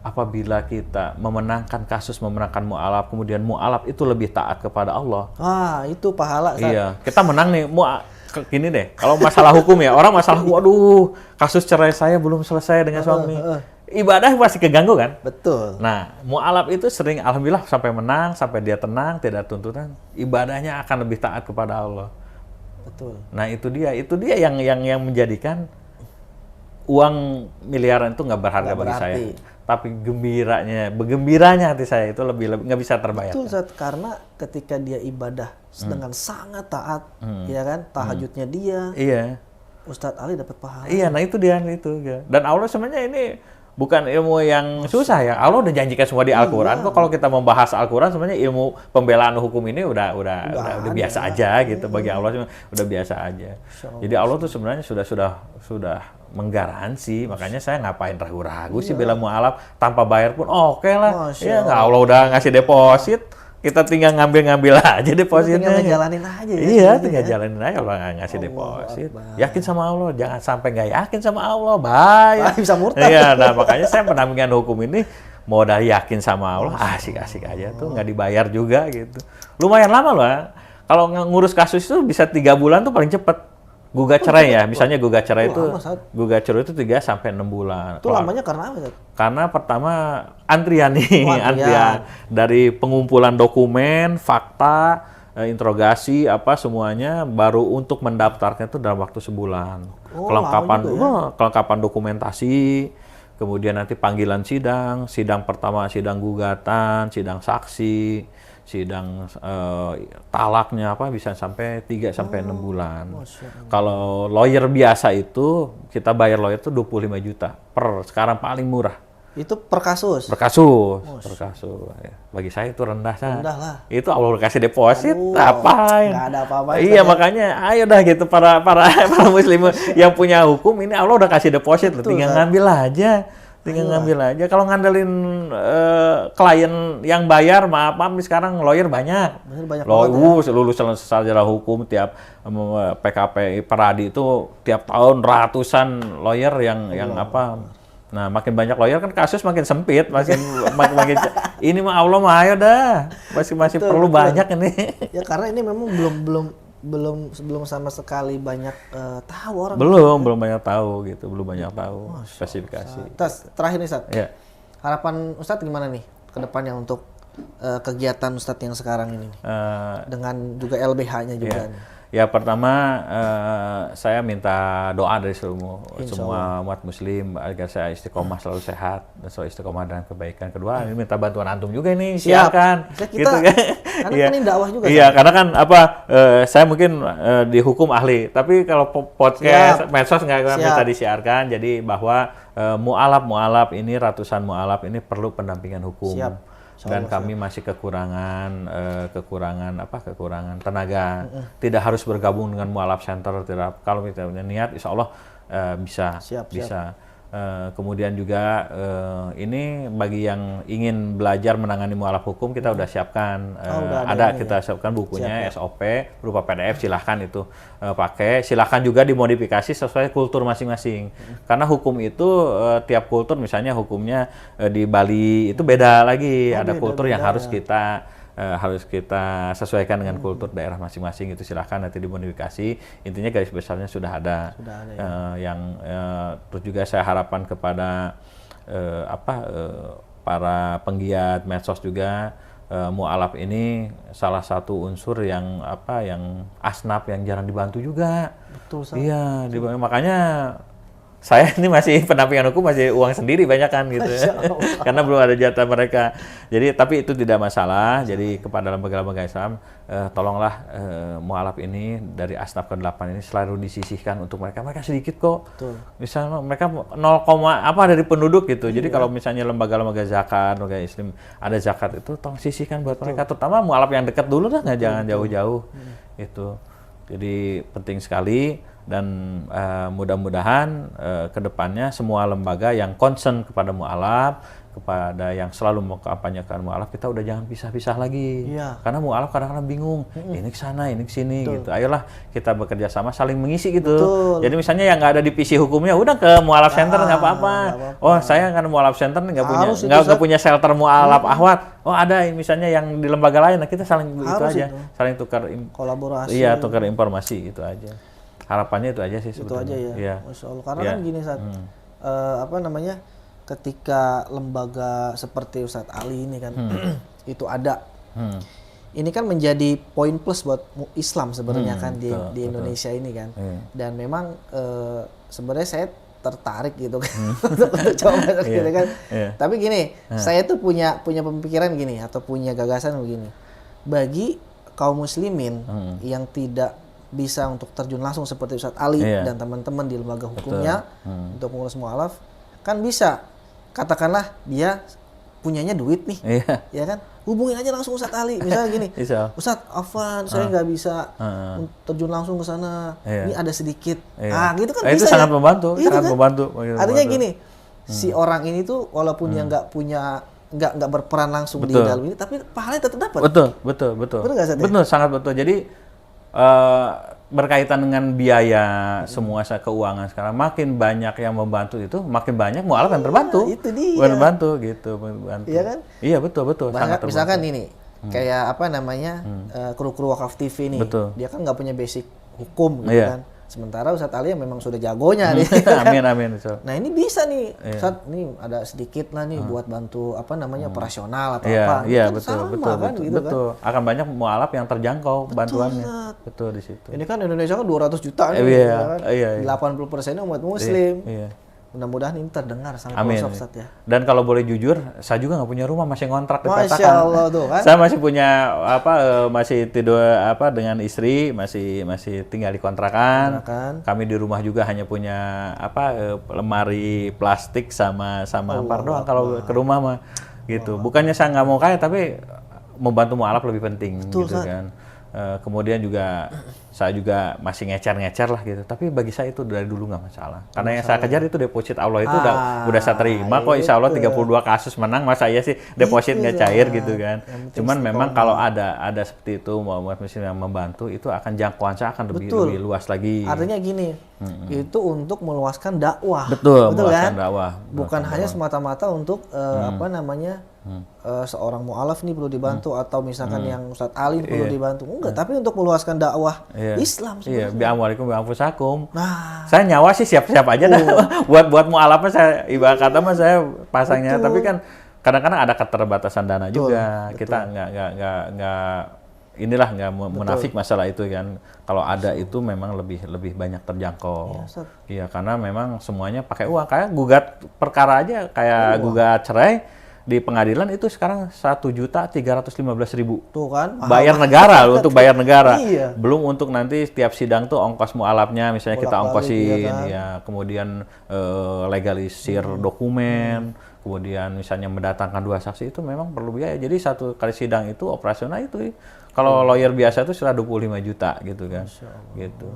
apabila kita memenangkan mualaf, kemudian mualaf itu lebih taat kepada Allah. Itu pahala. Iya, kita menang nih. Gini deh, kalau masalah hukum ya, orang masalah hukum, kasus cerai saya belum selesai dengan suami. Ibadah pasti keganggu kan? Betul. Nah, mualaf itu sering alhamdulillah sampai menang, sampai dia tenang, tidak tuntutan, ibadahnya akan lebih taat kepada Allah. Betul. Nah, itu dia yang menjadikan uang miliaran itu nggak berharga bagi saya. Tapi bergembiranya hati saya itu lebih nggak bisa terbayarkan. Betul, karena ketika dia ibadah dengan sangat taat, ya kan, tahajudnya dia. Iya. Ustadz Ali dapat pahala. Iya, nah itu dia itu. Ya. Dan Allah sebenarnya ini bukan ilmu yang susah ya. Allah udah janjikan semua di Al-Qur'an. Kok kalau kita membahas Al-Qur'an sebenarnya ilmu pembelaan hukum ini udah biasa aja gitu bagi Allah, udah biasa aja. Jadi Allah tuh sebenarnya sudah menggaransi, makanya saya ngapain ragu-ragu sih bela mualaf tanpa bayar pun oke lah. Ya nggak, Allah udah ngasih deposit, kita tinggal ngambil aja depositnya. Tinggal ngejalanin aja ya. Iya, tinggal jalanin aja, Allah nggak ngasih deposit. Yakin sama Allah, jangan sampai nggak yakin sama Allah, bahaya. Bisa murtad. Iya, nah makanya saya pendampingan hukum ini mau udah yakin sama Allah, asik-asik aja tuh, nggak dibayar juga gitu. Lumayan lama loh. Kalau ngurus kasus itu bisa 3 bulan tuh paling cepet. Gugat cerai ya, misalnya gugat cerai itu 3 sampai 6 bulan. Itu lamanya karena apa? Karena pertama antrian nih, antrian dari pengumpulan dokumen, fakta, interogasi apa semuanya, baru untuk mendaftarkan itu dalam waktu sebulan. Kelengkapan dokumentasi, kemudian nanti panggilan sidang pertama sidang gugatan, sidang saksi, sidang talaknya apa bisa sampai 3 sampai 6 bulan. Kalau lawyer biasa itu kita bayar lawyer itu 25 juta sekarang paling murah. Itu per kasus. Per kasus. Ya. Bagi saya itu rendah lah. Itu Allah kasih deposit apain? Nggak ada apa-apa. Iya makanya ayo dah gitu para muslim yang punya hukum ini Allah udah kasih deposit, tinggal ngambil aja. Kalau ngandelin klien yang bayar, maaf sekarang lawyer banyak. Lulus sarjana hukum tiap PKP Peradi itu tiap tahun ratusan lawyer yang apa. Nah, makin banyak lawyer kan kasus makin sempit, makin ini mah Allah mah ayo dah. Masih perlu banyak ini. Ya karena ini memang belum sama sekali banyak tahu orang. Belum banyak tahu gitu, spesifikasi. Terus terakhir nih Ustadz, harapan Ustadz gimana nih ke depannya untuk kegiatan Ustadz yang sekarang ini dengan juga LBH-nya juga nih? Ya pertama saya minta doa dari semua umat muslim agar saya istiqomah selalu sehat dan selalu istiqomah dengan kebaikan. Kedua, ini minta bantuan antum juga nih, silakan. Gitu kan. Karena ini dakwah juga. Iya, karena kan saya mungkin di hukum ahli, tapi kalau podcast medsos nggak minta disiarkan. Jadi bahwa mualaf ini ratusan mualaf ini perlu pendampingan hukum. Dan kami masih kekurangan tenaga. Tidak harus bergabung dengan mualaf center. Kalau kita punya niat, insya Allah bisa. Kemudian juga ini bagi yang ingin belajar menangani mualaf hukum kita udah siapkan. Kita siapkan bukunya SOP berupa PDF, silahkan itu pakai. Silahkan juga dimodifikasi sesuai kultur masing-masing. Karena hukum itu tiap kultur, misalnya hukumnya di Bali itu beda lagi. Ada kultur yang harus kita sesuaikan dengan kultur daerah masing-masing. Itu silahkan nanti dimodifikasi. Intinya garis besarnya sudah ada. Terus juga saya harapan kepada para penggiat medsos juga, mualaf ini salah satu unsur yang asnaf yang jarang dibantu juga. Betul. Iya, makanya saya ini masih pendampingan hukum masih uang sendiri banyak kan gitu karena belum ada jatah mereka. Jadi tapi itu tidak masalah. Jadi kepada lembaga-lembaga Islam tolonglah mualaf ini dari asnaf ke-8 ini selalu disisihkan untuk mereka sedikit kok. Betul. Misalnya mereka 0, dari penduduk gitu. Jadi kalau misalnya lembaga-lembaga zakat, lembaga Islam ada zakat itu tolong sisihkan buat mereka, terutama mualaf yang dekat dulu dah, jangan jauh-jauh. Itu. Jadi penting sekali. Dan mudah-mudahan ke depannya semua lembaga yang concern kepada mualaf, kepada yang selalu mengkampanyekan mualaf, kita udah jangan pisah-pisah lagi. Karena mualaf kadang-kadang bingung, ini ke sana, ini ke sini gitu. Ayolah kita bekerja sama saling mengisi gitu. Jadi misalnya yang nggak ada divisi hukumnya udah ke mualaf center nggak apa-apa. Oh, saya kan mualaf center nggak punya shelter mualaf ahwat. Oh, ada misalnya yang di lembaga lain. Nah, kita saling itu aja, saling tukar kolaborasi. Iya, tukar informasi itu aja. Harapannya itu aja sih sebetulnya. Itu aja ya. Masya Allah. Karena kan gini ketika lembaga seperti Ustadz Ali ini kan itu ada. Ini kan menjadi poin plus buat Islam sebenarnya kan di Indonesia ini kan. Dan memang sebenarnya saya tertarik gitu kan untuk coba gitu kan. Tapi gini, saya tuh punya pemikiran gini atau punya gagasan begini. Bagi kaum muslimin yang tidak bisa untuk terjun langsung seperti Ustadz Ali dan teman-teman di lembaga hukumnya untuk mengurus mualaf, kan bisa katakanlah dia punyanya duit nih, ya kan? Hubungin aja langsung Ustadz Ali, misalnya gini, Ustadz Afwan, saya nggak bisa terjun langsung ke sana, ini ada sedikit, gitu kan bisa. Itu sangat membantu, sangat kan? membantu. Artinya gini, si orang ini tuh walaupun dia nggak berperan langsung di dalam ini, tapi pahalanya tetap dapat. Betul. Betul nggak, Ustadz? Betul, sangat betul. Jadi berkaitan dengan biaya semua keuangan sekarang, makin banyak yang membantu itu, makin banyak mualaf yang terbantu. Itu dia. Membantu gitu, membantu. Iya kan? Iya betul. Sangat terbantu. Misalkan ini, kayak apa namanya, kru-kru Wakaf TV nih, dia kan nggak punya basic hukum gitu kan. Sementara Ustadz Ali yang memang sudah jagonya nih. Amin. Nah ini bisa nih, Ustadz, nih ada sedikit lah nih buat bantu apa namanya operasional atau apa. Iya kan betul. Kan, gitu betul. Kan? Akan banyak mualaf yang terjangkau bantuannya. Betul di situ. Ini kan Indonesia kan 200 juta nih, iya. 80% umat Muslim. Iya. Mudah-mudahan ini terdengar sama Amin. pelosok, Ustadz ya. Dan kalau boleh jujur, saya juga nggak punya rumah, masih ngontrak di petakan. Masya Allah tuh kan. Saya masih punya masih tidur dengan istri, masih tinggal di kontrakan. Kami di rumah juga hanya punya lemari plastik sama ampar doang kalau ke rumah mah gitu. Bukannya saya nggak mau kaya, tapi membantu mualaf lebih penting. Betul, gitu kan. Kemudian juga saya juga masih ngecer lah gitu. Tapi bagi saya itu dari dulu nggak masalah. Karena yang saya kejar itu deposit Allah itu udah saya terima kok. Insya Allah 32 kasus menang. Masa iya sih deposit nggak cair gitu kan. Cuman memang kalau ada seperti itu umat muslim yang membantu, itu akan jangkauan saya akan lebih luas lagi. Artinya gini, itu untuk meluaskan dakwah. Betul meluaskan dakwah. Bukan hanya semata-mata untuk seorang mu'alaf nih perlu dibantu, atau misalkan yang Ustadz Ali perlu dibantu. Enggak, tapi untuk meluaskan dakwah Islam sebenarnya. Bi'amwalikum bi'anfusakum. Nah, saya nyawa sih siap-siap aja dah. buat mu'alafnya saya ibarat kata mah saya pasangnya. Tapi kan kadang-kadang ada keterbatasan dana juga. Kita nggak munafik masalah itu kan. Kalau ada itu memang lebih banyak terjangkau. Iya, karena memang semuanya pakai uang. Kayak gugat perkara aja, kayak gugat cerai di pengadilan itu sekarang 1.315.000. Tuh kan, bayar negara untuk bayar negara. Belum untuk nanti setiap sidang tuh ongkos mualafnya, misalnya kita ongkosin, kemudian legalisir dokumen, kemudian misalnya mendatangkan 2 saksi, itu memang perlu biaya. Jadi satu kali sidang itu operasional itu, kalau lawyer biasa itu sudah 25 juta gitu kan, gitu.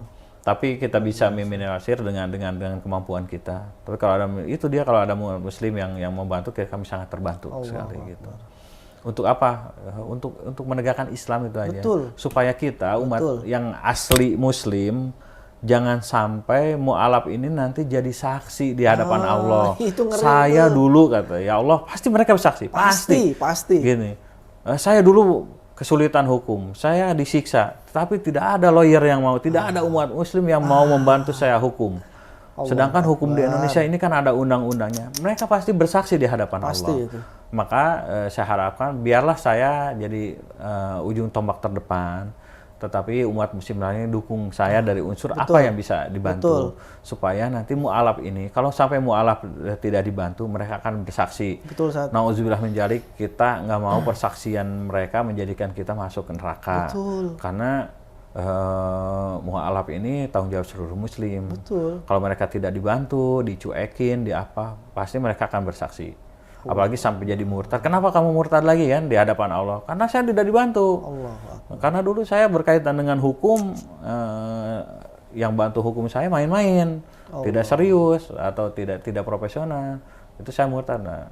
Tapi kita bisa meminimalisir dengan kemampuan kita. Tapi kalau ada muslim yang membantu, kami sangat terbantu sekali gitu. Untuk apa? Untuk menegakkan Islam itu aja. Supaya kita umat yang asli muslim jangan sampai mu'alaf ini nanti jadi saksi di hadapan Allah. Saya dulu kata, ya Allah, pasti mereka bersaksi. Pasti. Gini. Saya dulu kesulitan hukum, saya disiksa, tapi tidak ada lawyer yang mau, tidak ada umat muslim yang mau membantu saya hukum. Sedangkan hukum di Indonesia ini kan ada undang-undangnya. Mereka pasti bersaksi di hadapan Allah. Itu. Maka saya harapkan biarlah saya jadi ujung tombak terdepan, tetapi umat muslim lainnya dukung saya dari unsur apa yang bisa dibantu. Supaya nanti mu'alaf ini, kalau sampai mu'alaf tidak dibantu, mereka akan bersaksi. Nauzubillah min dzalik, kita nggak mau persaksian mereka menjadikan kita masuk ke neraka. Karena mu'alaf ini tanggung jawab seluruh muslim. Kalau mereka tidak dibantu, dicuekin, pasti mereka akan bersaksi. Apalagi sampai jadi murtad. Kenapa kamu murtad lagi kan di hadapan Allah? Karena saya tidak dibantu. Karena dulu saya berkaitan dengan hukum, yang bantu hukum saya main-main, tidak serius atau tidak profesional. Itu saya murtad. Nah,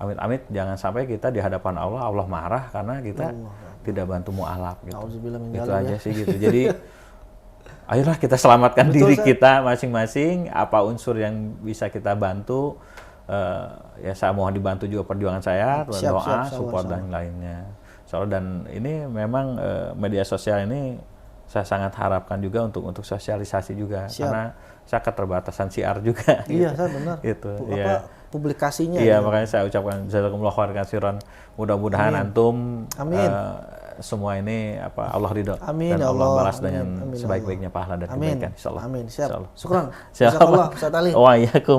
amit-amit jangan sampai kita di hadapan Allah marah karena kita tidak bantu mu'alaf gitu. Itu aja sih gitu. Jadi ayolah kita selamatkan diri kita masing-masing. Apa unsur yang bisa kita bantu? Ya saya mohon dibantu juga perjuangan saya, doa, support dan lainnya. Dan ini memang media sosial ini saya sangat harapkan juga untuk sosialisasi juga, karena saya keterbatasan siar juga. Iya, gitu. Benar. Gitu. Publikasinya. Iya, makanya saya ucapkan jazakumullah khairan katsiran. Mudah-mudahan antum semua ini Allah ridho dan Allah balas dengan sebaik-baiknya pahala dan kebaikan insyaallah. Amin. Siap. Syukran. Jazakallah Ustaz Ali. Wa iyyakum.